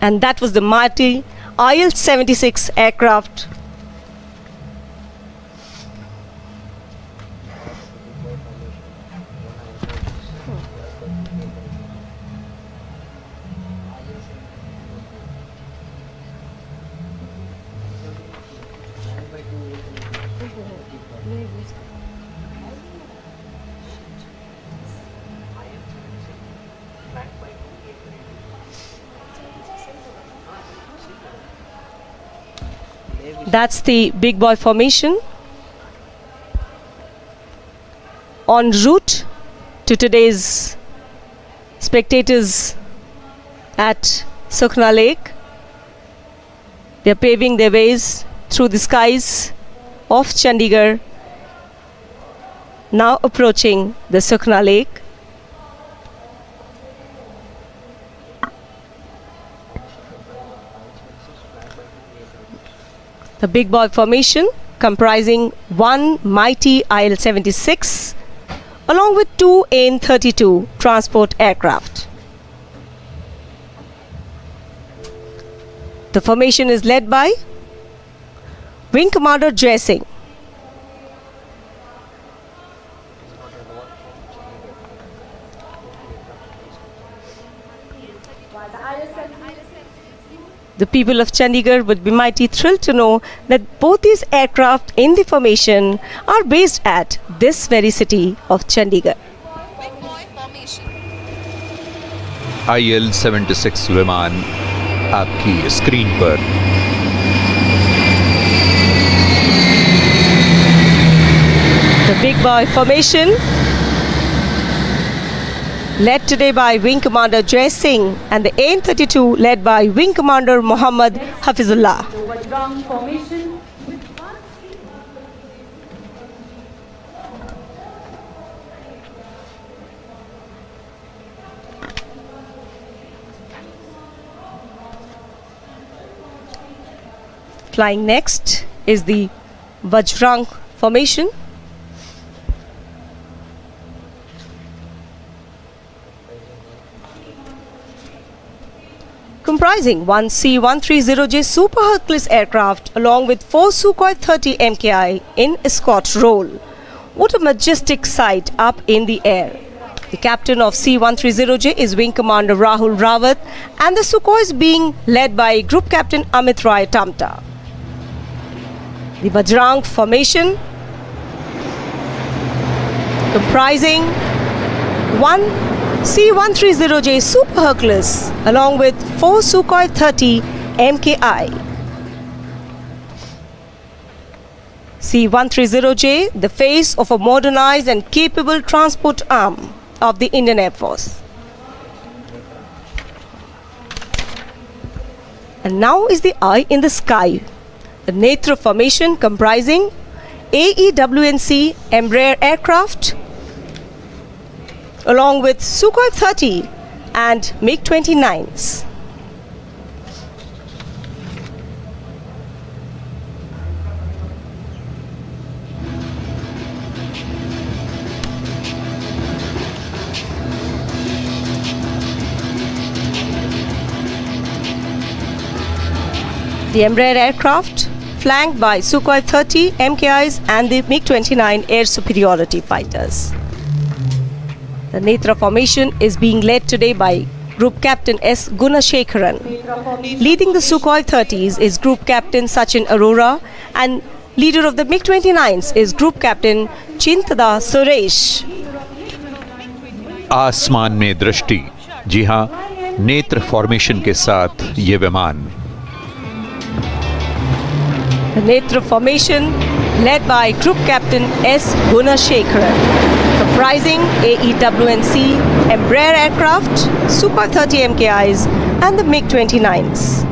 And that was the mighty IL-76 aircraft. That's the big boy formation en route to today's spectators at Sukhna Lake. They are paving their ways through the skies of Chandigarh, now approaching the Sukhna Lake. The big boy formation comprising one mighty IL-76 along with two AN-32 transport aircraft. The formation is led by Wing Commander Jai Singh. The people of Chandigarh would be mighty thrilled to know that both these aircraft in the formation are based at this very city of Chandigarh. IL-76 विमान आपकी screen पर। The big boy formation led today by Wing Commander Jai Singh and the AN-32 led by Wing Commander Muhammad Hafizullah. Flying next is the Vajrang formation. Comprising one C-130J Super Hercules aircraft along with four Sukhoi 30 MKI in escort role. What a majestic sight up in the air. The captain of C-130J is Wing Commander Rahul Rawat and the Sukhoi is being led by Group Captain Amit Rai Tamta. The Vajrang formation comprising one C-130J Super Hercules along with four Sukhoi 30 MKI. C-130J, the face of a modernized and capable transport arm of the Indian Air Force. And now is the eye in the sky. The Netra formation comprising AEWNC Embraer aircraft along with Sukhoi 30 and MiG-29s. The Embraer aircraft flanked by Sukhoi 30 MKIs and the MiG-29 air superiority fighters. The Netra formation is being led today by Group Captain S. Gunashekharan. Leading the Sukhoi 30s is Group Captain Sachin Arora and leader of the MiG-29s is Group Captain Chintada Suresh. आसमान में दृष्टि, जी हाँ, नेत्र formation के साथ ये विमान The Netra formation led by Group Captain S. Gunashekharan, comprising AEWNC, Embraer aircraft, Super 30 MKIs and the MiG-29s.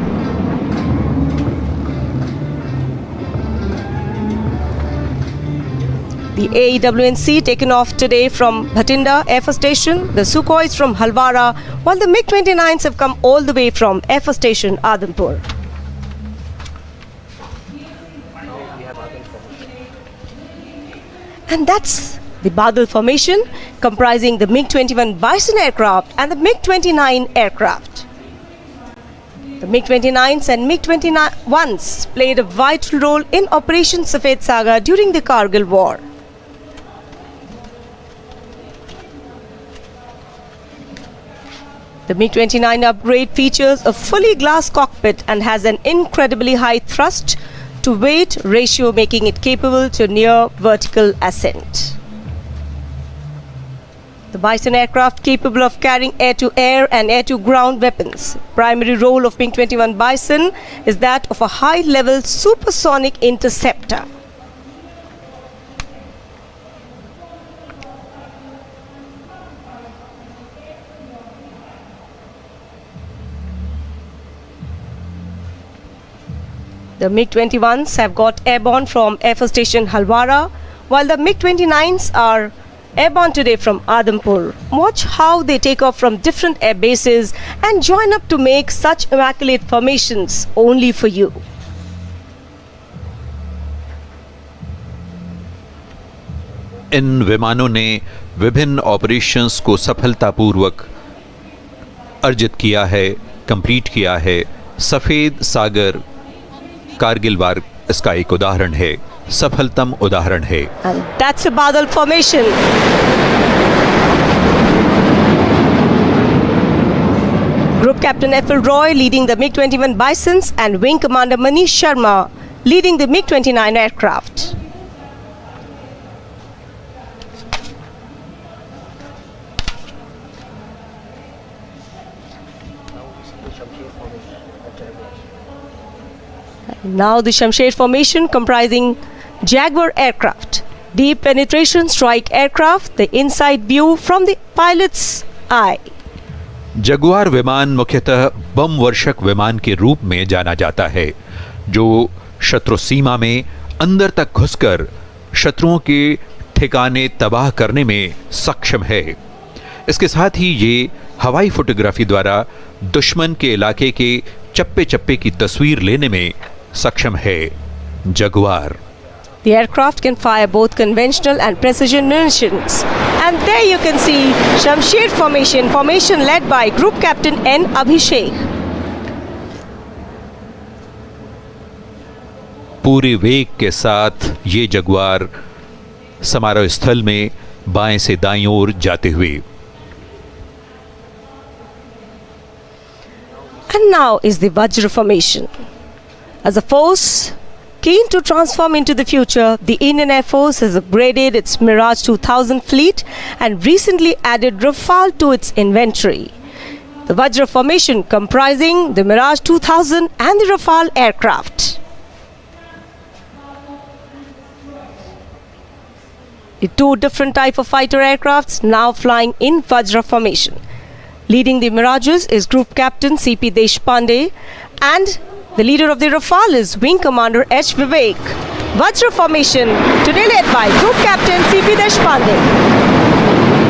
The AEWNC taken off today from Bhatinda Air Force Station, the Sukhois from Halwara, while the MiG-29s have come all the way from Air Force Station Adhampur. And that's the Badal formation, comprising the MiG-21 Bison aircraft and the MiG-29 aircraft. The MiG-29s and MiG-21s played a vital role in Operation Safed Saga during the Kargil War. The MiG-29 upgrade features a fully glass cockpit and has an incredibly high thrust to weight ratio, making it capable to near vertical ascent. The Bison aircraft capable of carrying air-to-air and air-to-ground weapons. Primary role of MiG-21 Bison is that of a high-level supersonic interceptor. The MiG-21s have got airborne from Air Force Station Halwara, while the MiG-29s are airborne today from Adhampur. Watch how they take off from different air bases and join up to make such immaculate formations only for you. इन विमानों ने विभिन्न operations को सफलतापूर्वक अर्जित किया है, complete किया है। सफ़ेद सागर कारगिल वार इसका एक उदाहरण है, सफलतम उदाहरण है। And that's a Badal formation. Group Captain F.L. Roy leading the MiG-21 Bisons and Wing Commander Manish Sharma leading the MiG-29 aircraft. Now the Shamsher formation comprising Jaguar aircraft, deep penetration strike aircraft, the inside view from the pilot's eye. Jaguar विमान मुख्यतः बम वर्षक विमान के रूप में जाना जाता है, जो शत्रु सीमा में अंदर तक घुसकर शत्रुओं के ठिकाने तबाह करने में सक्षम है। इसके साथ ही ये हवाई फोटोग्राफी द्वारा दुश्मन के इलाके के चप्पे चप्पे की तस्वीर लेने में सक्षम है। Jaguar The aircraft can fire both conventional and precision munitions. And there you can see Shamsher formation led by Group Captain N. Abhishek. पूरे वेग के साथ ये जगुआर समारोह स्थल में बाएं से दाईं ओर जाते हुए। And now is the Vajra formation. As a force keen to transform into the future, the Indian Air Force has upgraded its Mirage 2000 fleet and recently added Rafale to its inventory. The Vajra formation comprising the Mirage 2000 and the Rafale aircraft. The two different type of fighter aircrafts now flying in Vajra formation. Leading the Mirages is Group Captain C.P. Deshpande and the leader of the Rafale is Wing Commander H. Vivek. Vajra formation today led by Group Captain C.P. Deshpande.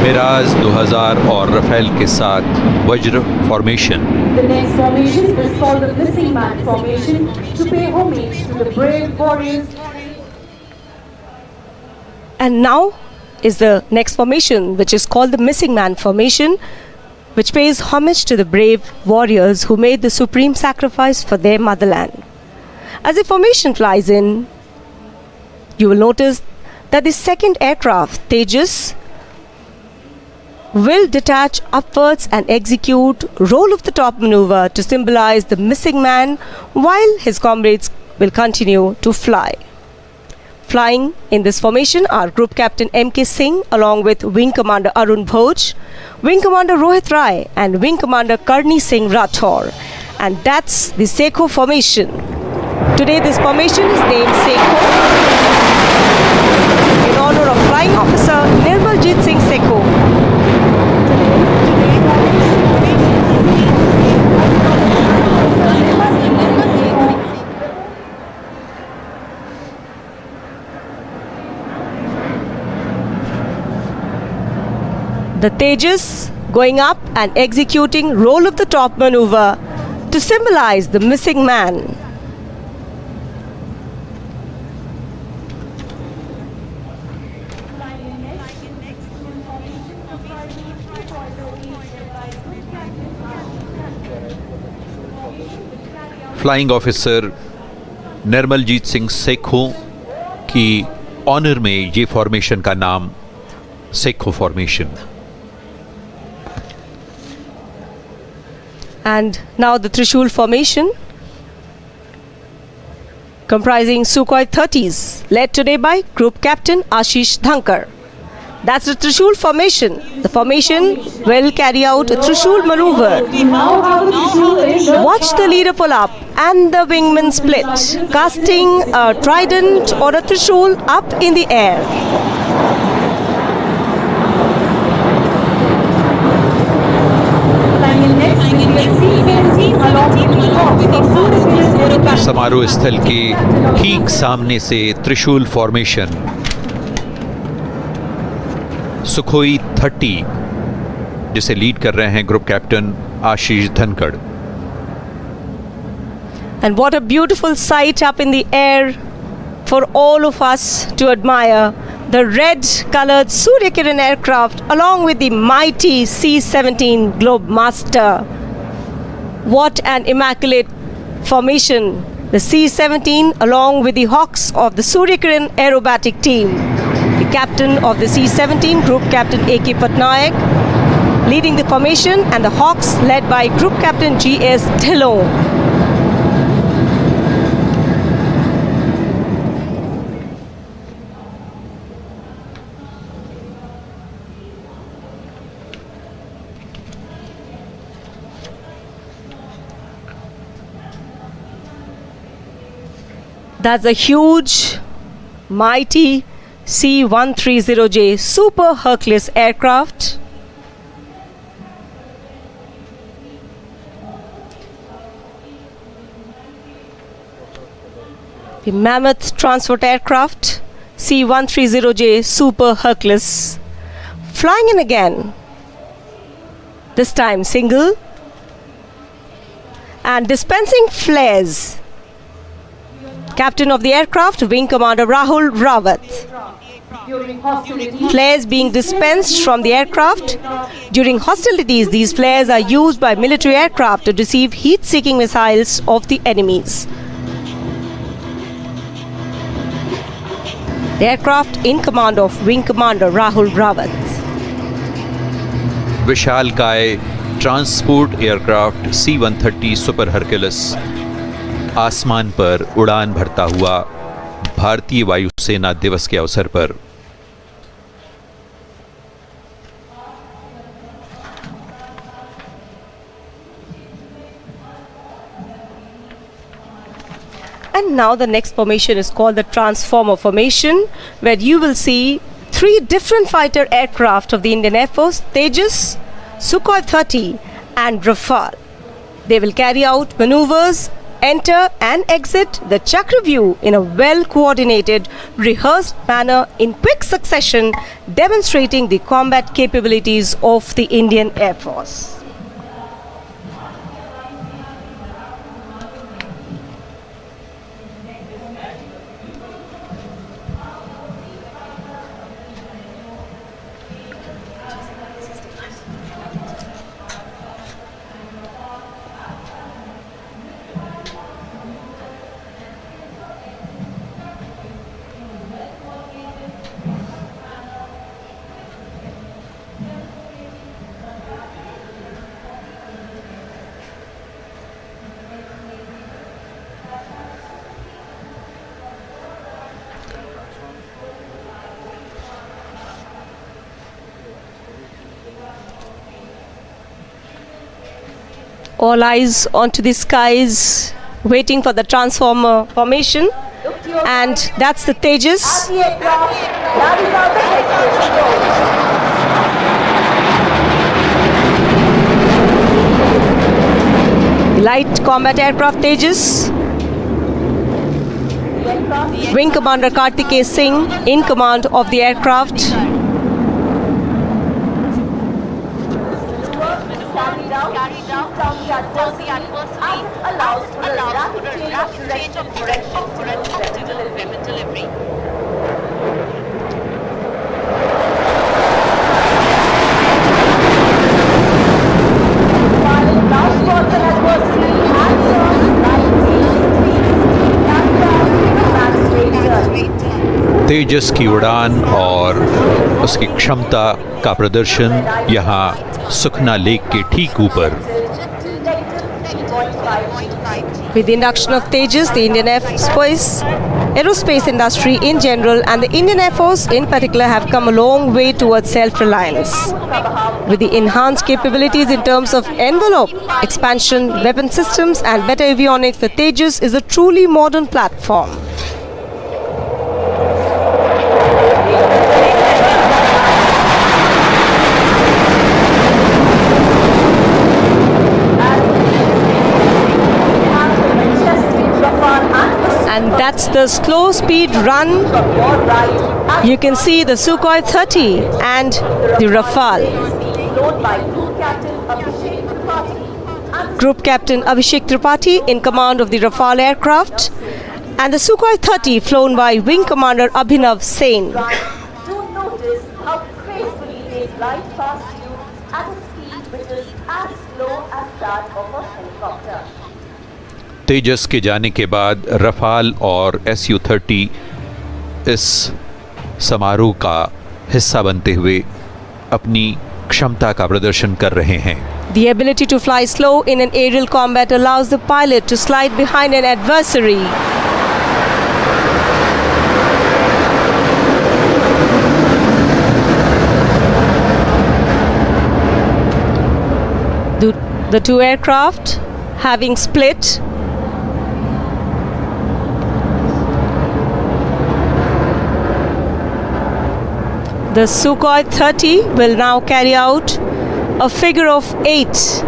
Miraj 2000 और Rafale के साथ वज्र formation. The next formation is called the Missing Man formation to pay homage to the brave warriors. And now is the next formation, which is called the Missing Man formation, which pays homage to the brave warriors who made the supreme sacrifice for their motherland. As the formation flies in, you will notice that the second aircraft, Tejas, will detach upwards and execute roll of the top maneuver to symbolize the missing man, while his comrades will continue to fly. Flying in this formation are Group Captain M.K. Singh along with Wing Commander Arun Bhoj, Wing Commander Rohit Rai and Wing Commander Karni Singh Rathore. And that's the Sekho formation. Today this formation is named Sekho in honor of Flying Officer Nirmaljit Singh Sekho. The Tejas going up and executing roll of the top maneuver to symbolize the missing man. Flying officer Nirmaljit Singh Sekhon की honour में ये formation का नाम Sekhon formation. And now the Trishul formation, comprising Sukhoi 30s, led today by Group Captain Ashish Dhankar. That's the Trishul formation. The formation will carry out a Trishul maneuver. Watch the leader pull up and the wingman split, casting a trident or a Trishul up in the air. समारोह स्थल के ठीक सामने से त्रिशूल formation Sukhoi 30 जिसे lead कर रहे हैं group captain Ashish Dhankhar. And what a beautiful sight up in the air for all of us to admire. The red colored Surya Kiran aircraft along with the mighty C-17 Globemaster. What an immaculate formation. The C-17 along with the Hawks of the Surya Kiran aerobatic team. The captain of the C-17, Group Captain A.K. Patnaik, leading the formation, and the Hawks led by Group Captain G.S. Dhillon. That's a huge, mighty C-130J Super Hercules aircraft. The mammoth transport aircraft C-130J Super Hercules flying in again. This time single and dispensing flares. Captain of the aircraft, Wing Commander Rahul Rawat. Flares being dispensed from the aircraft. During hostilities, these flares are used by military aircraft to deceive heat-seeking missiles of the enemies. The aircraft in command of Wing Commander Rahul Rawat. विशालकाय transport aircraft C-130 super Hercules आसमान पर उड़ान भरता हुआ भारतीय वायुसेना दिवस के अवसर पर And now the next formation is called the Transformer formation, where you will see 3 different fighter aircraft of the Indian Air Force, Tejas, Sukhoi 30 and Rafale. They will carry out maneuvers, enter and exit the Chakraview in a well-coordinated, rehearsed manner in quick succession, demonstrating the combat capabilities of the Indian Air Force. All eyes onto the skies waiting for the transformer formation. And that's the Tejas. Light combat aircraft Tejas. Wing Commander Kartikeya Singh in command of the aircraft. Carried out down the adversary allows for a rapid change of direction for an optimal weapon delivery. While now spots an adversary and turns right तेजस की उड़ान और उसकी क्षमता का प्रदर्शन यहाँ सुखना lake के ठीक ऊपर. With the induction of Tejas, the Indian aerospace industry in general and the Indian Air Force in particular have come a long way towards self-reliance. With the enhanced capabilities in terms of envelope, expansion, weapon systems and better avionics, the Tejas is a truly modern platform. And that's the slow speed run. You can see the Sukhoi 30 and the Rafale. Group Captain Abhishek Tripathi in command of the Rafale aircraft and the Sukhoi 30 flown by Wing Commander Abhinav Sen. Do notice how gracefully they glide past you at a speed which is as slow as that of a helicopter. तेजस के जाने के बाद Rafale और Su-30 इस समारोह का हिस्सा बनते हुए अपनी क्षमता का प्रदर्शन कर रहे हैं. The ability to fly slow in an aerial combat allows the pilot to slide behind an adversary. The two aircraft having split. The Sukhoi 30 will now carry out a figure of 8.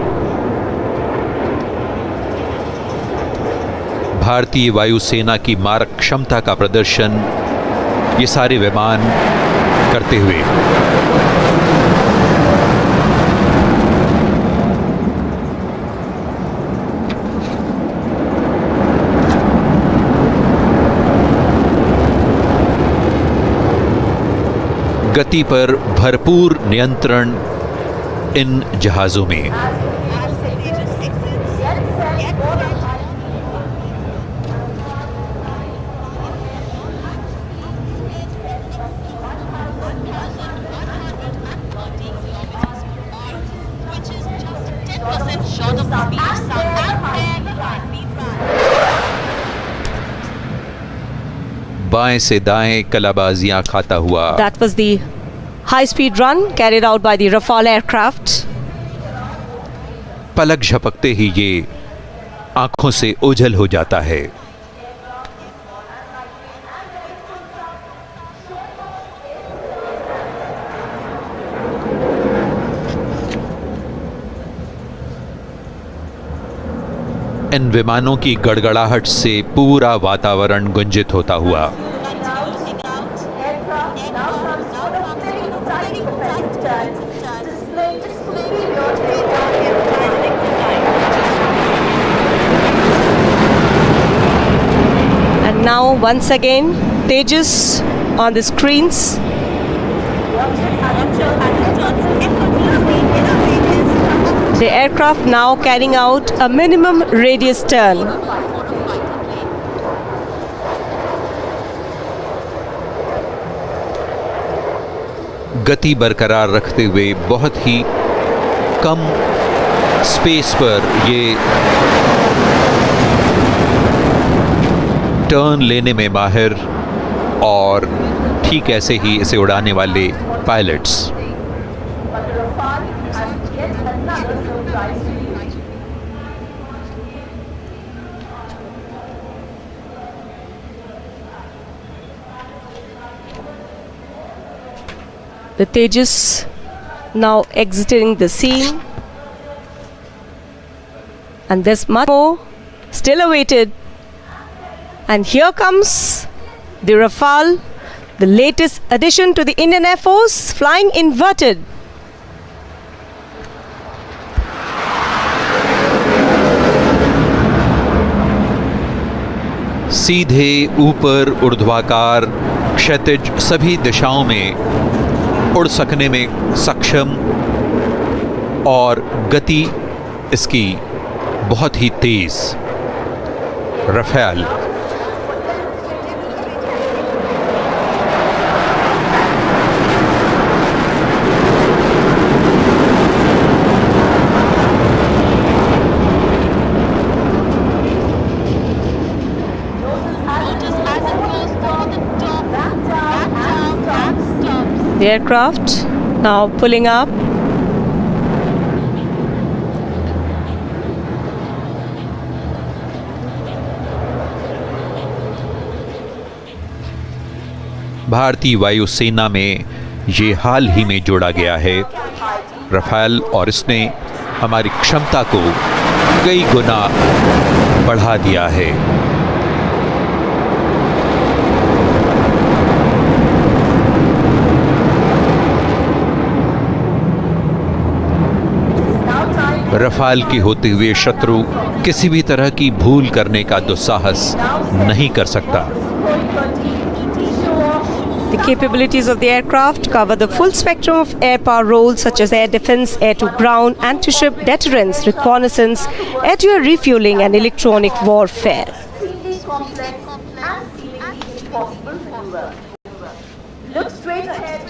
भारतीय वायुसेना की मारक क्षमता का प्रदर्शन ये सारे विमान करते हुए. गति पर भरपूर नियंत्रण इन जहाज़ों में. बाएं से दाएं कलाबाजियां खाता हुआ. That was the high-speed run carried out by the Rafale aircraft. पलक झपकते ही ये आंखों से ओझल हो जाता है. इन विमानों की गड़गड़ाहट से पूरा वातावरण गुंजित होता हुआ. And now once again Tejas on the screens. The aircraft now carrying out a minimum radius turn. गति बरकरार रखते हुए बहुत ही कम स्पेस पर ये टर्न लेने में माहिर और ठीक ऐसे ही इसे उड़ाने वाले pilots. The Tejas now exiting the scene. And there's much more still awaited. And here comes the Rafale, the latest addition to the Indian Air Force, flying inverted. सीधे ऊपर ऊर्ध्वाकार क्षैतिज सभी दिशाओं में उड़ सकने में सक्षम और गति इसकी बहुत ही तेज Rafale The aircraft now pulling up. भारतीय वायुसेना में ये हाल ही में जोड़ा गया है रफेल, और इसने हमारी क्षमता को कई गुना बढ़ा दिया है। रफाल के होते हुए शत्रु किसी भी तरह की भूल करने का दुस्साहस नहीं कर सकता। The capabilities of the aircraft cover the full spectrum of air power roles such as air defense, air-to-ground, anti-ship deterrence, reconnaissance, air-to-air refueling and electronic warfare. Look straight ahead.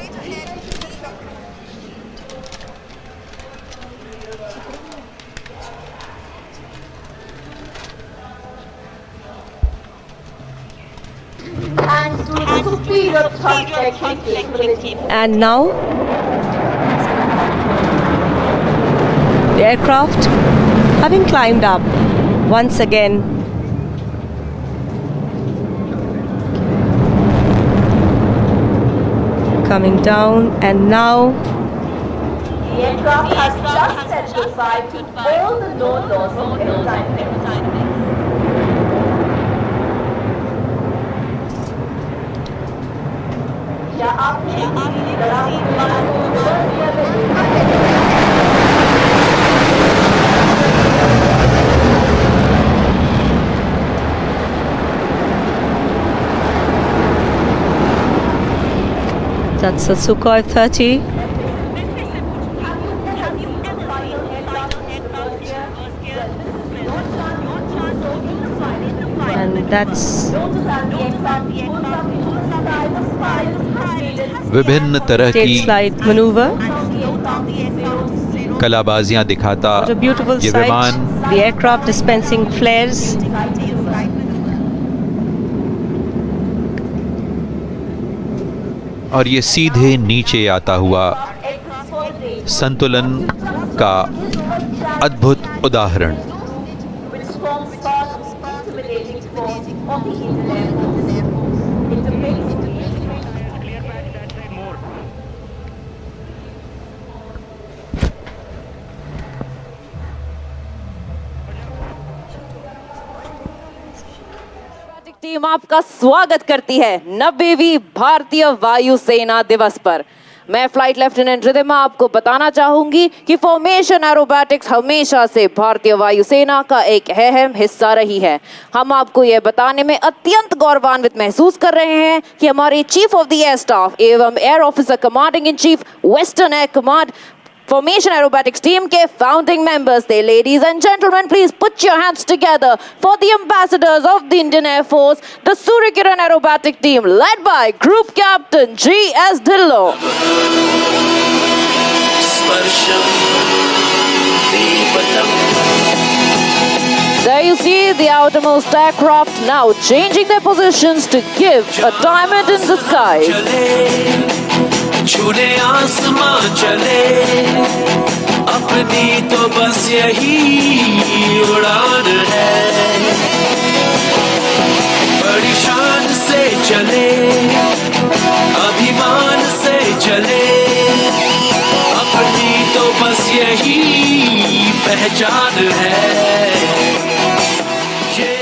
And to the superior thrust capability. And now the aircraft having climbed up once again. Coming down, and now the aircraft has just said goodbye to all the known laws of aerodynamics. क्या आपने That's a Sukhoi 30. And that's विभिन्न तरह tail की slide maneuver. कलाबाजियां दिखाता What a beautiful ये sight. विमान The aircraft dispensing flares. और ये सीधे नीचे आता हुआ संतुलन का अद्भुत उदाहरण। which forms part of the intimidating force of the Indian Air Force. It depicts team आपका स्वागत करती है 90वीं भारतीय वायुसेना दिवस पर। मैं फ्लाइट लेफ्टिनेंट रिधिमा आपको बताना चाहूंगी कि फॉर्मेशन एरोबैटिक्स हमेशा से भारतीय वायुसेना का एक अहम हिस्सा रही है। हम आपको यह बताने में अत्यंत गौरवान्वित महसूस कर रहे हैं कि हमारे chief of the air staff एवं air officer commanding in chief western air command Formation Aerobatics team के founding members थे। Ladies and gentlemen, please put your hands together for the ambassadors of the Indian Air Force, the Suryakiran Aerobatic team led by Group Captain G.S. Dhillon. There you see the outermost aircraft now changing their positions to give a diamond in the sky. छूने आसमां चले अपनी तो बस यही उड़ान है बड़ी शान से चले अभिमान से चले यही पहचान है।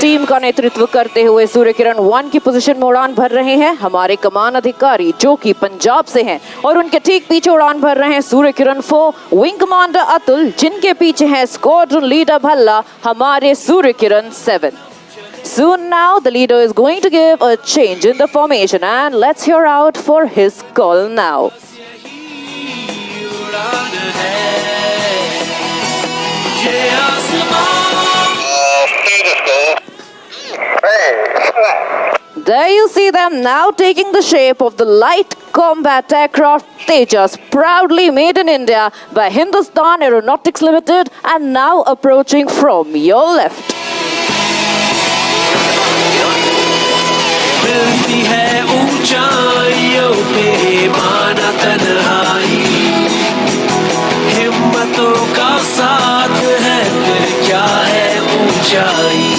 टीम का नेतृत्व करते हुए सूर्य किरण 1 की पोजीशन में उड़ान भर रहे हैं हमारे कमान अधिकारी जो कि पंजाब से हैं और उनके ठीक पीछे उड़ान भर रहे हैं सूर्य किरण 4 विंग कमांडर अतुल, जिनके पीछे है स्क्वाड्रन लीडर भल्ला हमारे Surya Kiran 7। Soon now the leader is going to give a change in the formation and let's hear out for his call now. There you see them now taking the shape of the light combat aircraft Tejas, proudly made in India by Hindustan Aeronautics Limited and now approaching from your left. मिलती है ऊंचाइयों पे माना तन्हाई, हिम्मतों का साथ है फिर क्या है ऊंचाई।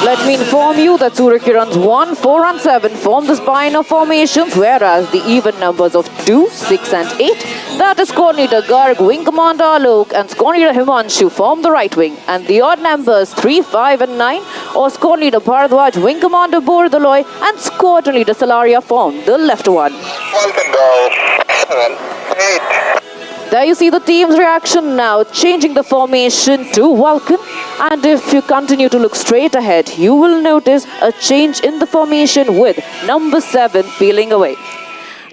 Let me inform you that Surya Kiran's 1, 4 and 7 form the spine of formations, whereas the even numbers of 2, 6 and 8, that is Squad Leader Garg, Wing Commander Alok and Squad Leader Himanshu form the right wing, and the odd numbers 3, 5 and 9 or Squad Leader Bharadwaj, Wing Commander Bordaloy and Squad Leader Salaria form the left one. 7, 8. There you see the team's reaction now, changing the formation to Vulcan. And if you continue to look straight ahead, you will notice a change in the formation with number 7 peeling away.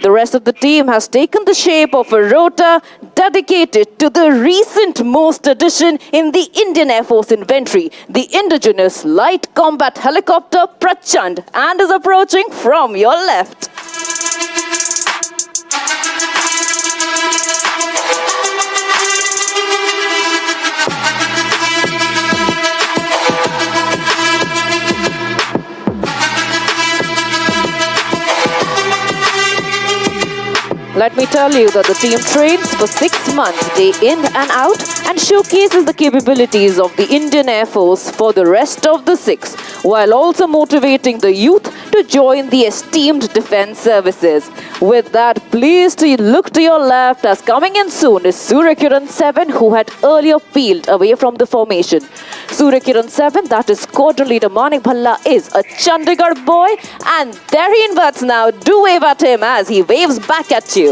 The rest of the team has taken the shape of a rotor dedicated to the recent most addition in the Indian Air Force inventory, the indigenous light combat helicopter Prachand, and is approaching from your left. Let me tell you that the team trains for 6 months, day in and out, and showcases the capabilities of the Indian Air Force for the rest of the 6, while also motivating the youth to join the esteemed defense services. With that, please look to your left, as coming in soon is Surya Kiran 7, who had earlier peeled away from the formation. Surya Kiran 7, that is Squadron Leader Manik Bhalla, is a Chandigarh boy, and there he inverts now. Do wave at him as he waves back at you.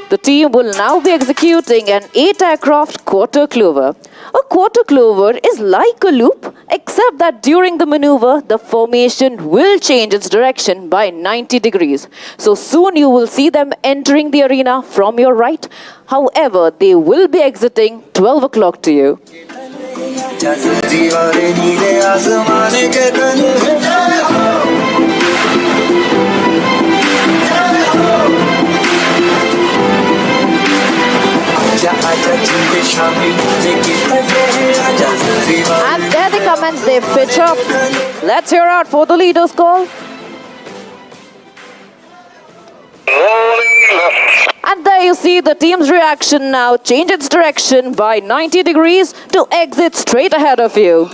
The team will now be executing an 8-aircraft quarter clover. A quarter clover is like a loop, except that during the maneuver, the formation will change its direction by 90 degrees. So soon you will see them entering the arena from your right. However, they will be exiting 12 o'clock to you. And there they come and they pitch up. Let's hear out for the leader's call. And there you see the team's reaction now change its direction by 90 degrees to exit straight ahead of you.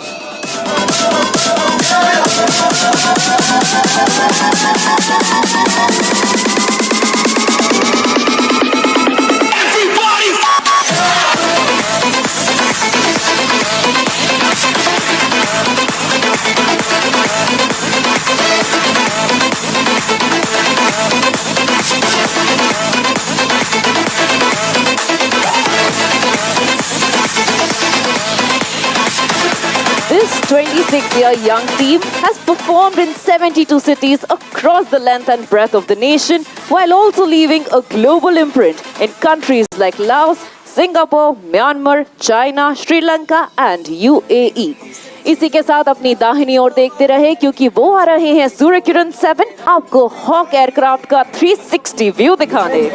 This 26-year young team has performed in 72 cities across the length and breadth of the nation, while also leaving a global imprint in countries like Laos, Singapore, Myanmar, China, Sri Lanka and UAE. इसी के साथ अपनी दाहिनी ओर देखते रहे क्योंकि वो आ रहे हैं सूर्य किरण 7 आपको हॉक एयरक्राफ्ट का 360 व्यू दिखाने।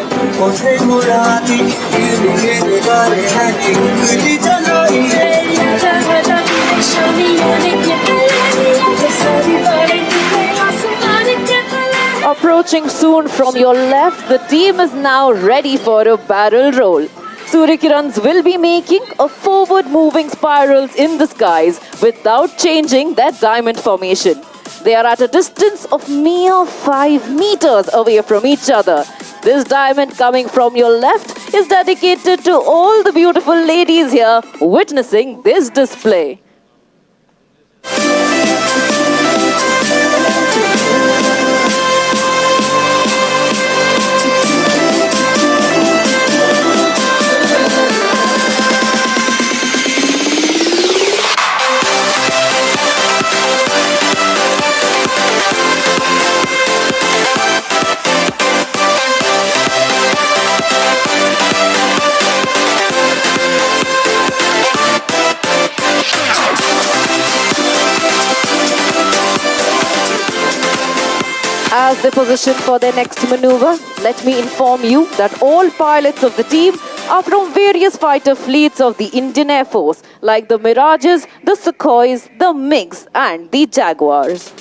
Approaching soon from your left, the team is now ready for a barrel roll. Surya Kirans will be making a forward-moving spirals in the skies without changing their diamond formation. They are at a distance of mere 5 meters away from each other. This diamond coming from your left is dedicated to all the beautiful ladies here witnessing this display. As they position for their next maneuver, let me inform you that all pilots of the team are from various fighter fleets of the Indian Air Force, like the Mirages, the Sukhois, the MiGs and the Jaguars.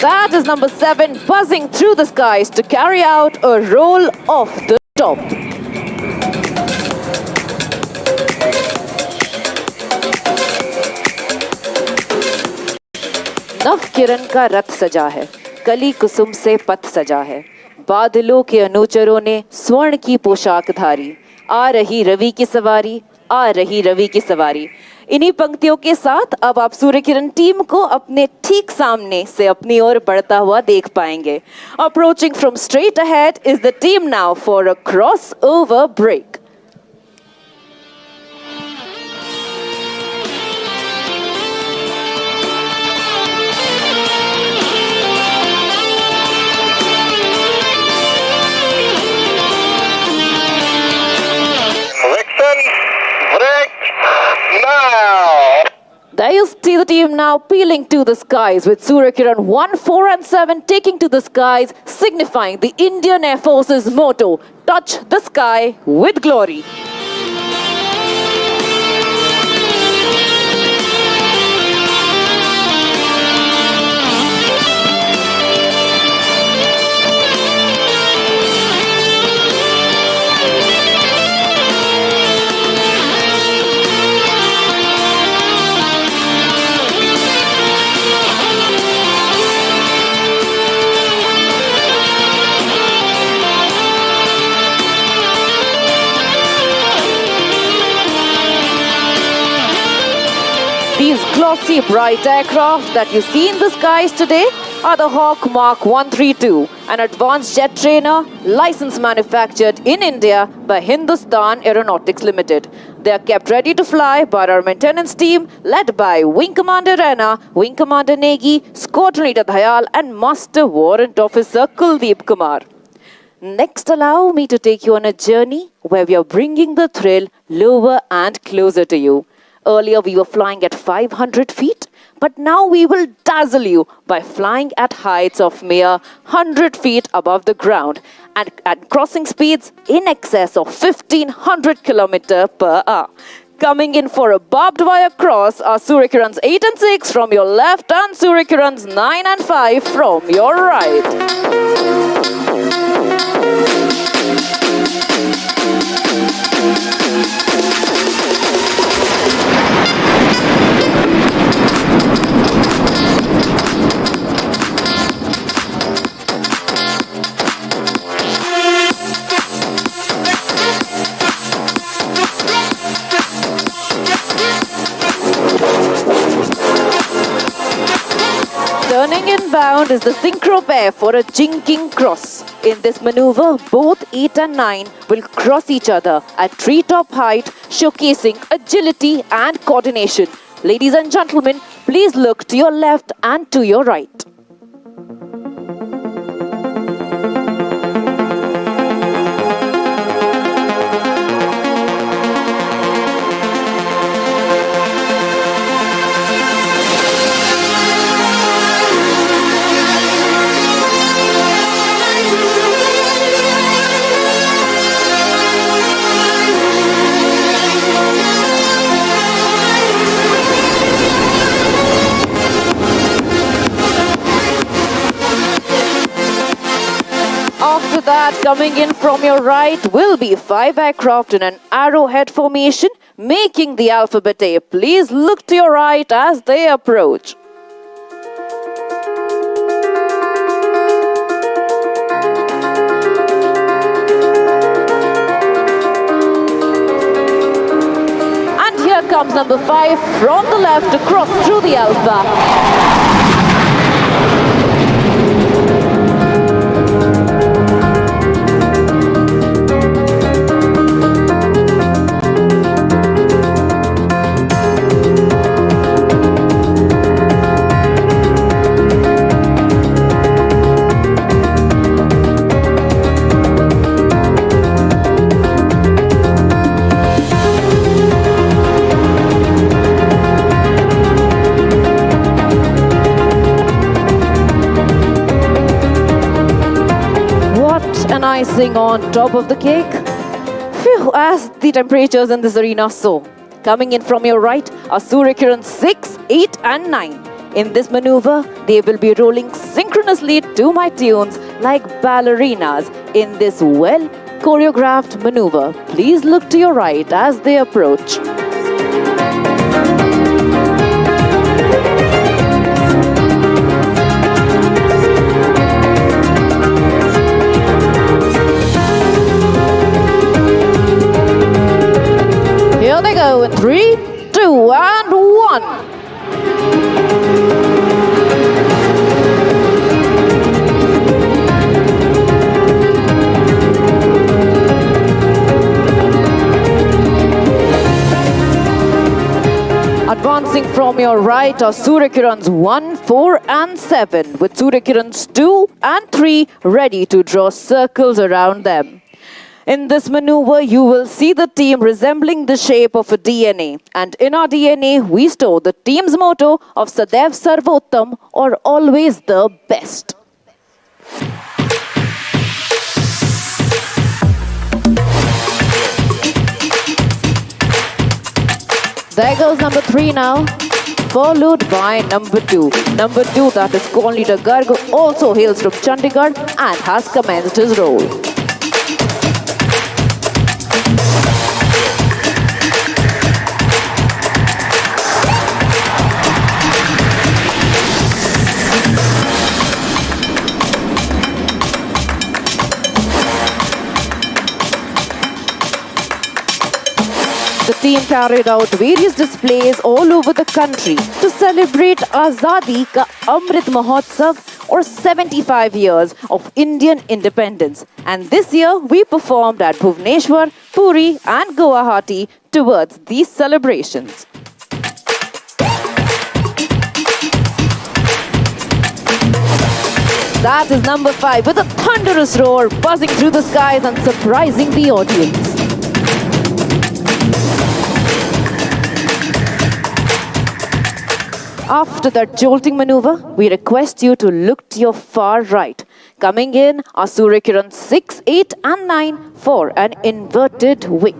That is number 7 buzzing through the skies to carry out a roll off the top. नव किरण का रथ सजा है, कली कुसुम से पथ सजा है, बादलों के अनुचरों ने स्वर्ण की पोशाक धारी, आ रही रवि की सवारी, आ रही रवि की सवारी। इन्हीं पंक्तियों के साथ अब आप सूर्य किरण टीम को अपने ठीक सामने से अपनी ओर बढ़ता हुआ देख पाएंगे। Approaching from straight ahead is the team now for a crossover break. There you see the team now peeling to the skies with Surya Kiran 1, 4 and 7 taking to the skies, signifying the Indian Air Force's motto, touch the sky with glory. These glossy, bright aircraft that you see in the skies today are the Hawk Mark 132, an advanced jet trainer licensed manufactured in India by Hindustan Aeronautics Limited. They are kept ready to fly by our maintenance team led by Wing Commander Rana, Wing Commander Negi, Squadron Leader Dayal and Master Warrant Officer Kuldeep Kumar. Next, allow me to take you on a journey where we are bringing the thrill lower and closer to you. Earlier, we were flying at 500 feet, but now we will dazzle you by flying at heights of mere 100 feet above the ground and at crossing speeds in excess of 1500 km per hour. Coming in for a barbed wire cross are Surya Kirans 8 and 6 from your left and Surya Kirans 9 and 5 from your right. Turning inbound is the synchro pair for a jinking cross. In this maneuver, both 8 and 9 will cross each other at treetop height, showcasing agility and coordination. Ladies and gentlemen, please look to your left and to your right. that, coming in from your right will be 5 aircraft in an arrowhead formation, making the alphabet A. Please look to your right as they approach. And here comes number 5 from the left across through the alpha. Icing on top of the cake. Phew, as the temperatures in this arena soar. Coming in from your right are Surya Kiran 6, 8 and 9. In this maneuver, they will be rolling synchronously to my tunes like ballerinas in this well choreographed maneuver. Please look to your right as they approach. Here they go in 3, 2 and 1. Advancing from your right are Surya Kirans 1, 4 and 7, with Surya Kirans 2 and 3 ready to draw circles around them. In this maneuver, you will see the team resembling the shape of a DNA. And in our DNA, we store the team's motto of Sadaiv Sarvottam, or always the best. There goes number 3 now, followed by number 2. Number 2, that is squad leader Garg, also hails from Chandigarh and has commenced his role. The team carried out various displays all over the country to celebrate Azadi Ka Amrit Mahotsav, or 75 years of Indian independence. And this year we performed at Bhubaneswar, Puri and Guwahati towards these celebrations. That is number 5 with a thunderous roar buzzing through the skies and surprising the audience. After that jolting maneuver, we request you to look to your far right. Coming in are Surya Kiran 6, 8 and 9 for an inverted wick.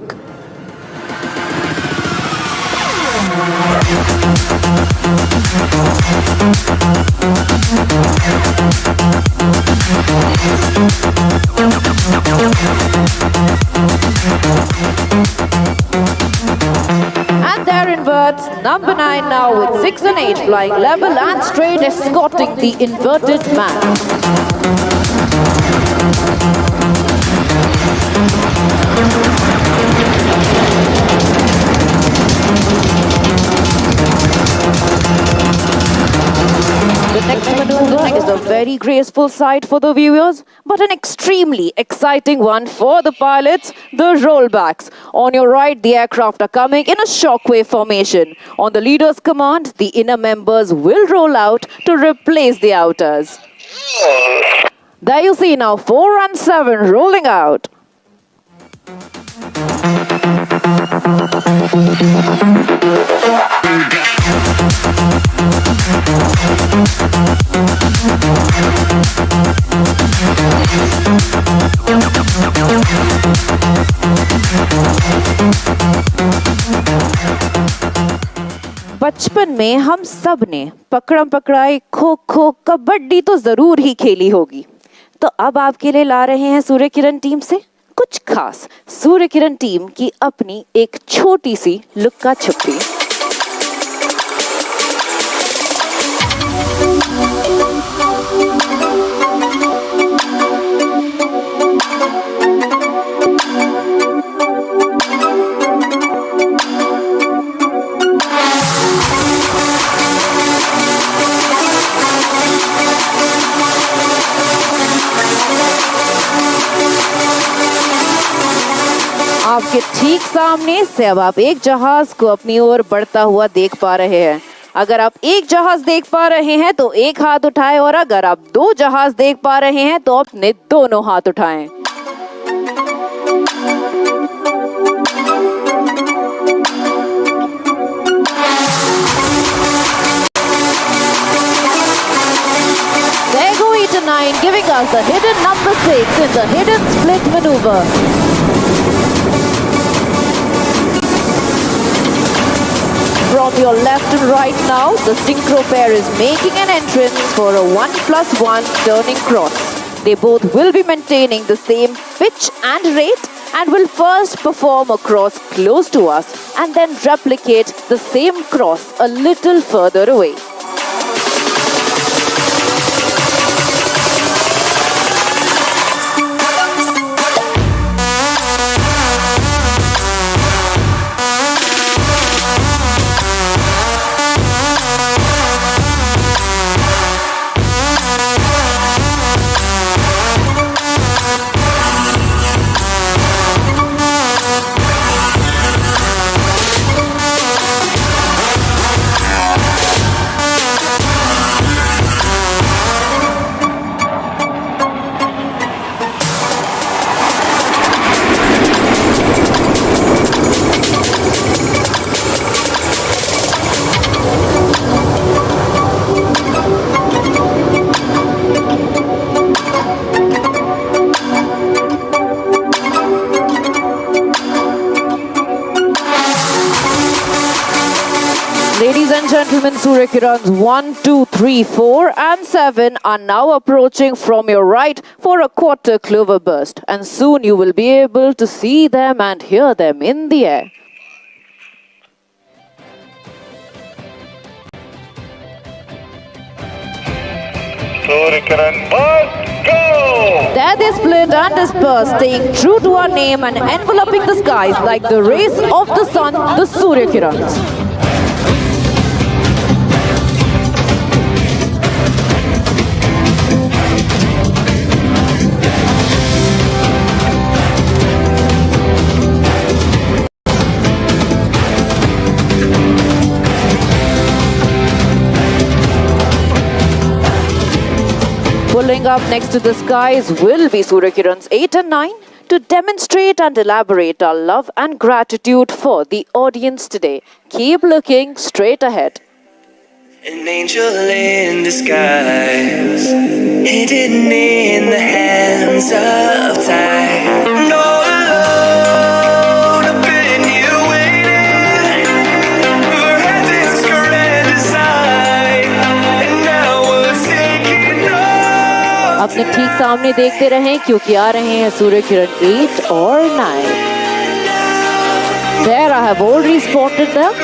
And there inverts number 9 now with 6 and 8 flying level and straight, escorting the inverted man. The next maneuver is a very graceful sight for the viewers, but an extremely exciting one for the pilots, the rollbacks. On your right, the aircraft are coming in a shockwave formation. On the leader's command, the inner members will roll out to replace the outers. There you see now 4 and 7 rolling out. बचपन में हम सब ने पकड़म पकड़ाई, खो खो, कबड्डी तो जरूर ही खेली होगी। तो अब आपके लिए ला रहे हैं सूर्य किरण टीम से कुछ खास सूर्य किरण टीम की अपनी एक छोटी सी लुक्का छुपी। आपके ठीक सामने से अब आप एक जहाज को अपनी ओर बढ़ता हुआ देख पा रहे हैं। अगर आप एक जहाज देख पा रहे हैं तो एक हाथ उठाएं, और अगर आप दो जहाज देख पा रहे हैं तो अपने दोनों हाथ उठाएं। There go 8 and 9, giving us the hidden number 6 in the hidden split maneuver. From your left and right now, the synchro pair is making an entrance for a 1+1 turning cross. They both will be maintaining the same pitch and rate and will first perform a cross close to us and then replicate the same cross a little further away. Ladies and gentlemen, Surya Kirans 1, 2, 3, 4 and 7 are now approaching from your right for a quarter clover burst, and soon you will be able to see them and hear them in the air. Surya Kiran, go! There they split and disperse, staying true to our name and enveloping the skies like the rays of the sun, the Surya Kirans. Pulling up next to the skies will be Surya Kirans 8 and 9 to demonstrate and elaborate our love and gratitude for the audience today. Keep looking straight ahead. An angel in disguise, hidden in the hands of time. No alone, I've been here waiting for heaven's grand design, and now we're taking off. अपने ठीक सामने देखते रहें क्योंकि आ रहे हैं सूर्य किरण 8 और 9. There I have already spotted them.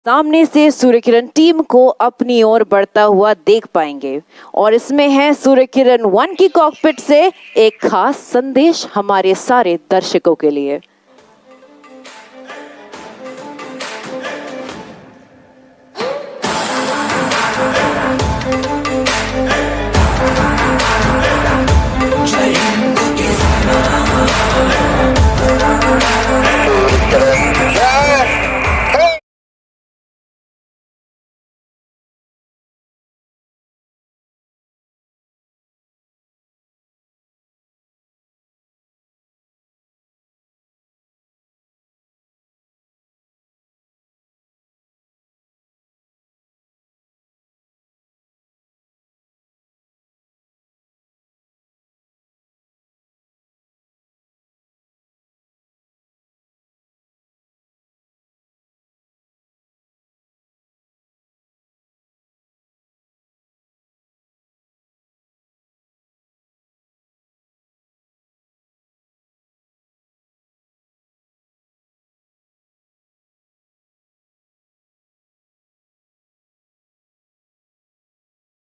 सामने से सूर्य किरण टीम को अपनी ओर बढ़ता हुआ देख पाएंगे, और इसमें है सूर्य किरण 1 की कॉकपिट से एक खास संदेश हमारे सारे दर्शकों के लिए.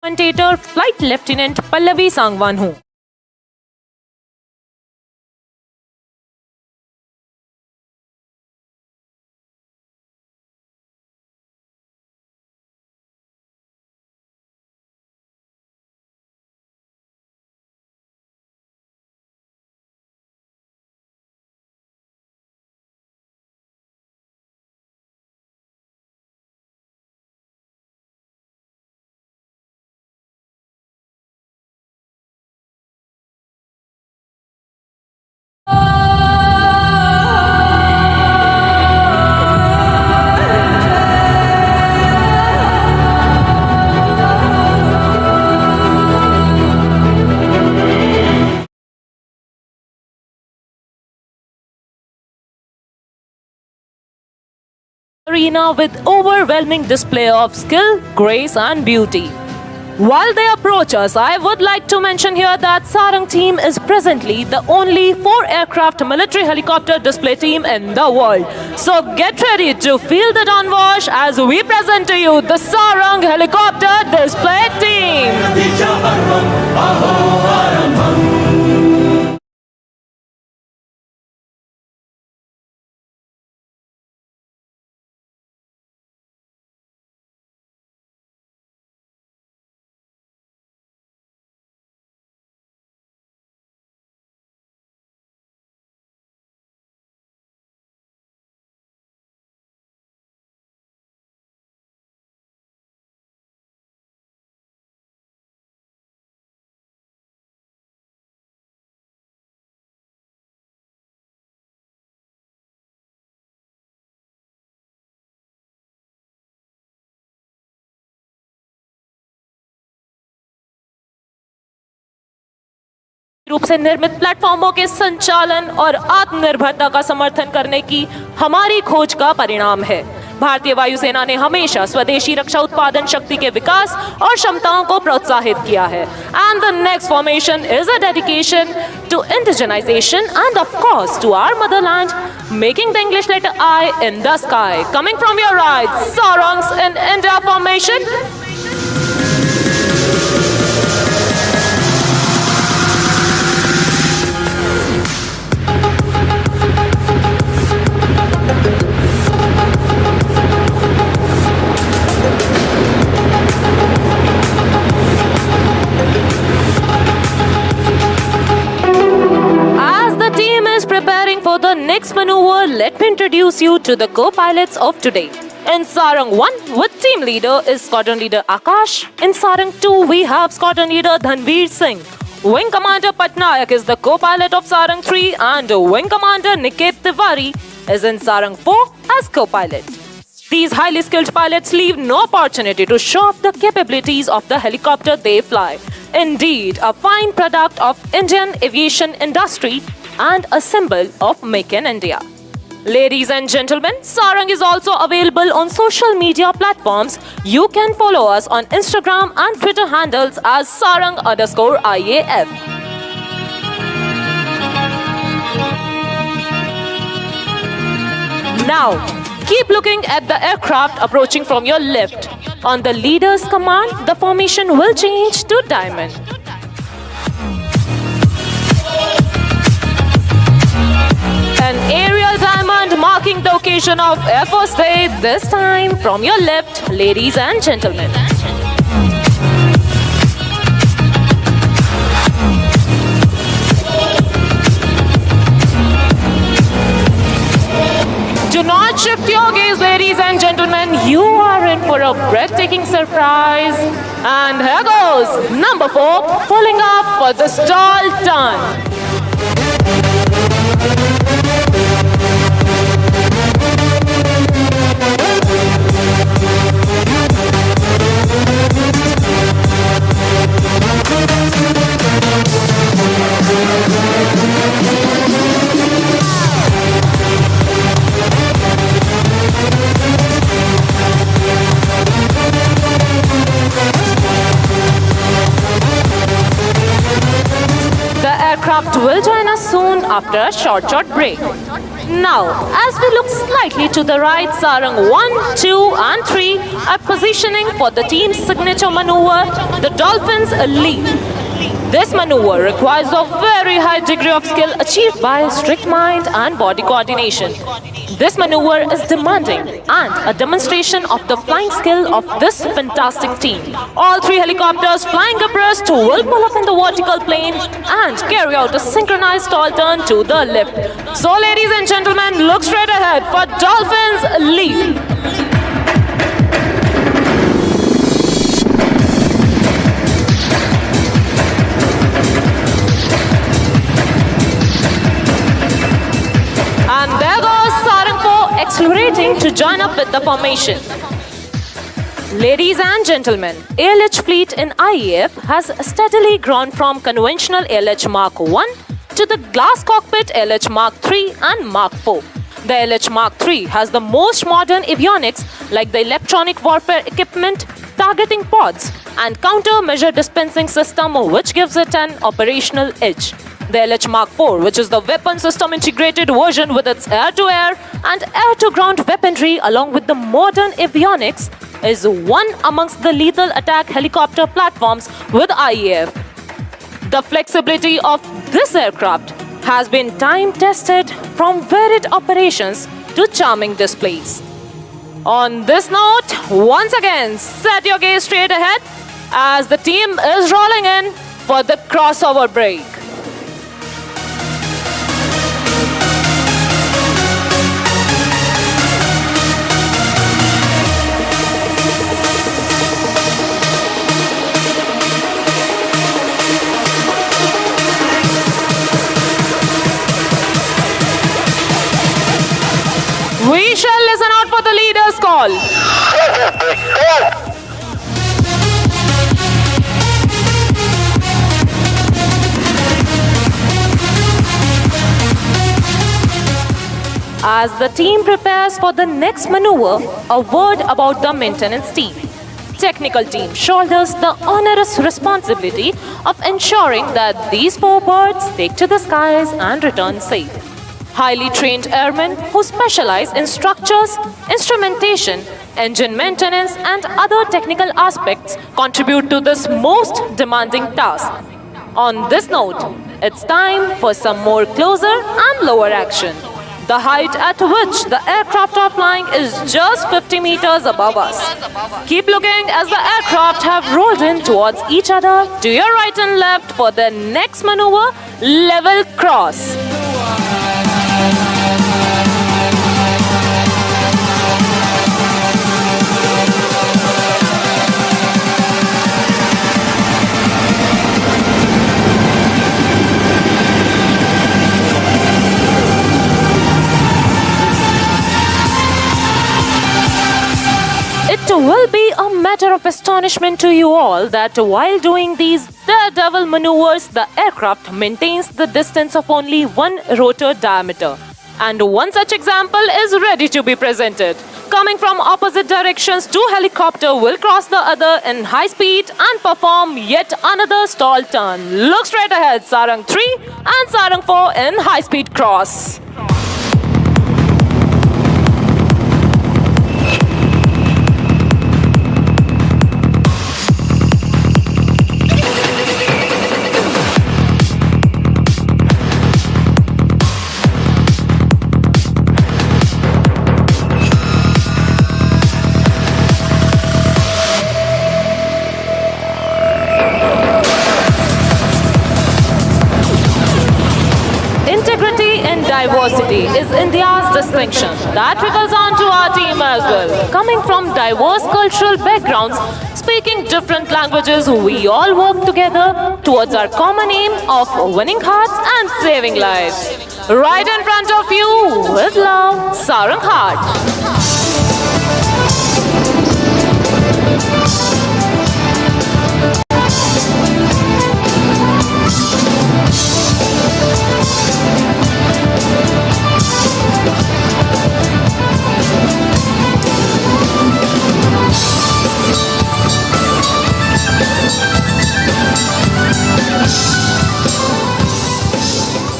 Commentator Flight Lieutenant Pallavi Sangwan हूँ। Arena with overwhelming display of skill, grace and beauty. While they approach us, I would like to mention here that Sarang team is presently the only 4-aircraft military helicopter display team in the world. So get ready to feel the downwash as we present to you the Sarang helicopter display team. रूप से निर्मित प्लेटफॉर्मों के संचालन और आत्मनिर्भरता का समर्थन करने की हमारी खोज का परिणाम है। भारतीय वायुसेना ने हमेशा स्वदेशी रक्षा उत्पादन शक्ति के विकास और क्षमताओं को प्रोत्साहित किया है। And the next formation is a dedication to indigenisation and of course to our motherland, making the English letter I in the sky. Coming from your right, Sarangs in India formation. For the next maneuver, let me introduce you to the co-pilots of today. In Sarang 1, with team leader is Squadron Leader Akash. In Sarang 2, we have Squadron Leader Dhanveer Singh. Wing Commander Patnaik is the co-pilot of Sarang 3 and Wing Commander Niket Tiwari is in Sarang 4 as co-pilot. These highly skilled pilots leave no opportunity to show off the capabilities of the helicopter they fly. Indeed, a fine product of Indian aviation industry and a symbol of Make in India. Ladies and gentlemen, Sarang is also available on social media platforms. You can follow us on Instagram and Twitter handles as Sarang_IAF. Now, keep looking at the aircraft approaching from your left. On the leader's command, the formation will change to diamond. An aerial diamond marking the occasion of Air Force Day, this time from your left, ladies and gentlemen. Do not shift your gaze, ladies and gentlemen. You are in for a breathtaking surprise. And here goes number 4, pulling up for the stall turn. The aircraft will join us soon after a short break. Now, as we look slightly to the right, Sarang 1, 2 and 3 are positioning for the team's signature maneuver, the Dolphins Leap. This maneuver requires a very high degree of skill achieved by strict mind and body coordination. This maneuver is demanding and a demonstration of the flying skill of this fantastic team. All 3 helicopters flying abreast will pull up in the vertical plane and carry out a synchronized tall turn to the left. So ladies and gentlemen, look straight ahead for Dolphins Leap. And there goes Sarang 4 accelerating to join up with the formation. Ladies and gentlemen, ALH fleet in IAF has steadily grown from conventional ALH Mark 1 to the glass cockpit ALH Mark 3 and Mark 4. The ALH Mark 3 has the most modern avionics like the electronic warfare equipment, targeting pods and countermeasure dispensing system which gives it an operational edge. The LH Mark 4, which is the weapon system integrated version with its air-to-air and air-to-ground weaponry along with the modern avionics, is one amongst the lethal attack helicopter platforms with IAF. The flexibility of this aircraft has been time-tested from varied operations to charming displays. On this note, once again, set your gaze straight ahead as the team is rolling in for the crossover break. We shall listen out for the leader's call. As the team prepares for the next maneuver, a word about the maintenance team. Technical team shoulders the onerous responsibility of ensuring that these 4 birds take to the skies and return safe. Highly trained airmen who specialize in structures, instrumentation, engine maintenance and other technical aspects contribute to this most demanding task. On this note, it's time for some more closer and lower action. The height at which the aircraft are flying is just 50 meters above us. Keep looking as the aircraft have rolled in towards each other to your right and left for the next maneuver, level cross. It will be a matter of astonishment to you all that while doing these daredevil maneuvers, the aircraft maintains the distance of only 1 rotor diameter. And one such example is ready to be presented. Coming from opposite directions, 2 helicopters will cross the other in high speed and perform yet another stall turn. Look straight ahead, Sarang 3 and Sarang 4 in high speed cross. Diversity is India's distinction. That trickles on to our team as well. Coming from diverse cultural backgrounds, speaking different languages, we all work together towards our common aim of winning hearts and saving lives. Right in front of you, with love, Sarang Heart.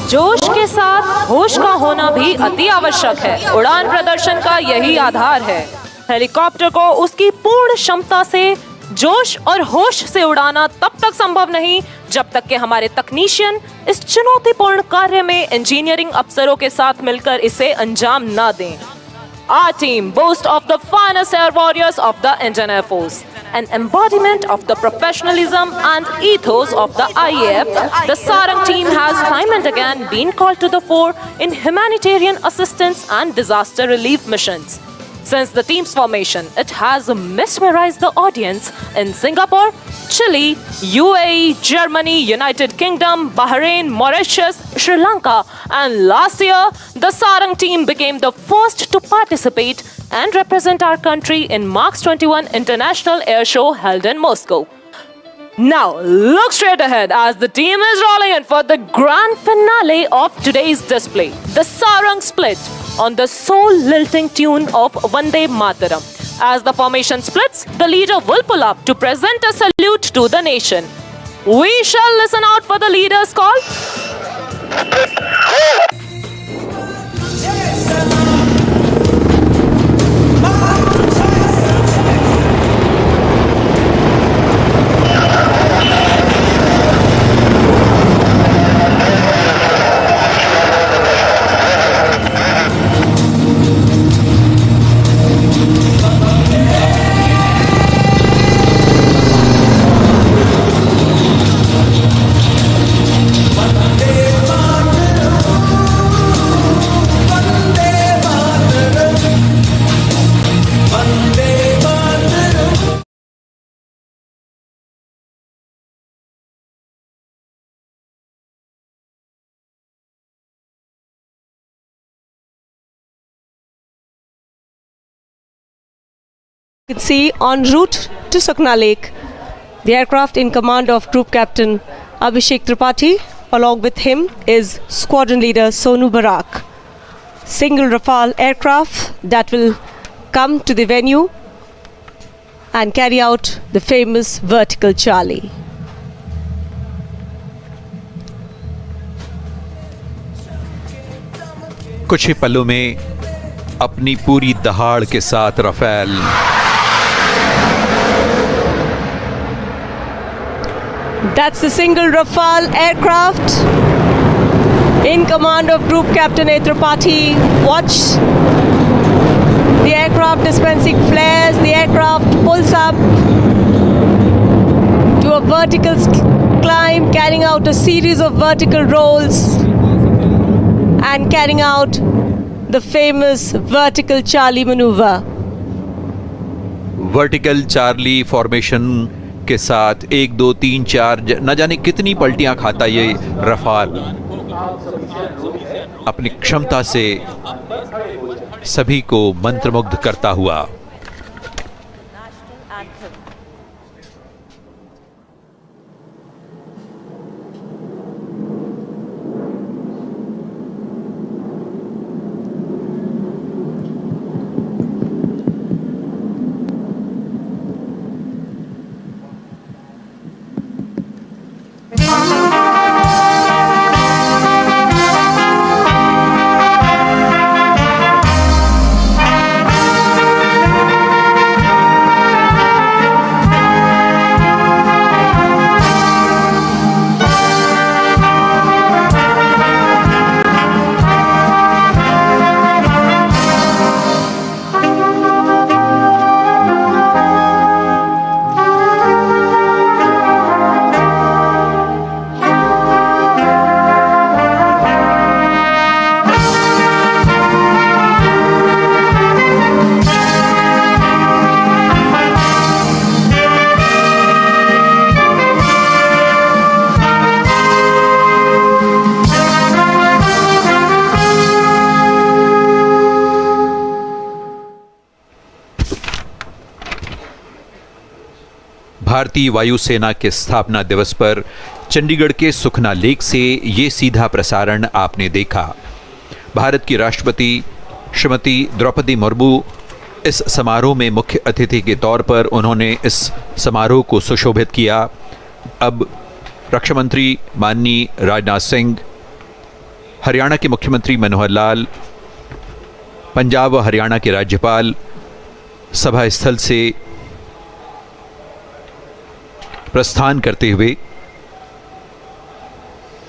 जोश के के साथ होश का होना भी अति आवश्यक है। उड़ान प्रदर्शन का यही आधार है। हेलीकॉप्टर को उसकी पूर्ण क्षमता से जोश और होश से उड़ाना तब तक संभव नहीं जब तक कि हमारे तकनीशियन इस चुनौतीपूर्ण कार्य में इंजीनियरिंग अफसरों के साथ मिलकर इसे अंजाम न दें। Our team boasts of the finest air warriors of the Indian Air Force, an embodiment of the professionalism and ethos of the IAF. The Sarang team has time and again been called to the fore in humanitarian assistance and disaster relief missions. Since the team's formation, it has mesmerized the audience in Singapore, Chile, UAE, Germany, United Kingdom, Bahrain, Mauritius, Sri Lanka, and last year, the Sarang team became the first to participate and represent our country in March 21 International Air Show held in Moscow. Now, look straight ahead as the team is rolling in for the grand finale of today's display, the Sarang Split, on the soul-lilting tune of Vande Mataram. As the formation splits, the leader will pull up to present a salute to the nation. We shall listen out for the leader's call. You can see en route to Sukhna Lake, the aircraft in command of Group Captain Abhishek Tripathi. Along with him is Squadron Leader Sonu Barak. Single Rafale aircraft that will come to the venue and carry out the famous vertical Charlie. कुछ ही पलों में अपनी पूरी दहाड़ के साथ Rafale That's the single Rafale aircraft in command of Group Captain A. Tripathi. Watch the aircraft dispensing flares. The aircraft pulls up to a vertical climb, carrying out a series of vertical rolls and carrying out the famous vertical Charlie maneuver. Vertical Charlie formation के साथ 1 2 3 4 न जाने कितनी पलटियां खाता ये Rafale अपनी क्षमता से सभी को मंत्रमुग्ध करता हुआ। भारतीय वायुसेना के स्थापना दिवस पर चंडीगढ़ के सुखना लेक से ये सीधा प्रसारण आपने देखा। भारत की राष्ट्रपति श्रीमती द्रौपदी मुर्मू इस समारोह में मुख्य अतिथि के तौर पर उन्होंने इस समारोह को सुशोभित किया। अब रक्षा मंत्री माननीय राजनाथ सिंह, हरियाणा के मुख्यमंत्री मनोहर लाल, पंजाब व हरियाणा के राज्यपाल सभा स्थल से प्रस्थान करते हुए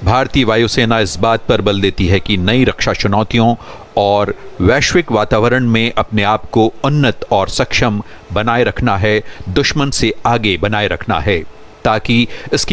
भारतीय वायुसेना इस बात पर बल देती है कि नई रक्षा चुनौतियों और वैश्विक वातावरण में अपने आप को उन्नत और सक्षम बनाए रखना है, दुश्मन से आगे बनाए रखना है, ताकि इसकी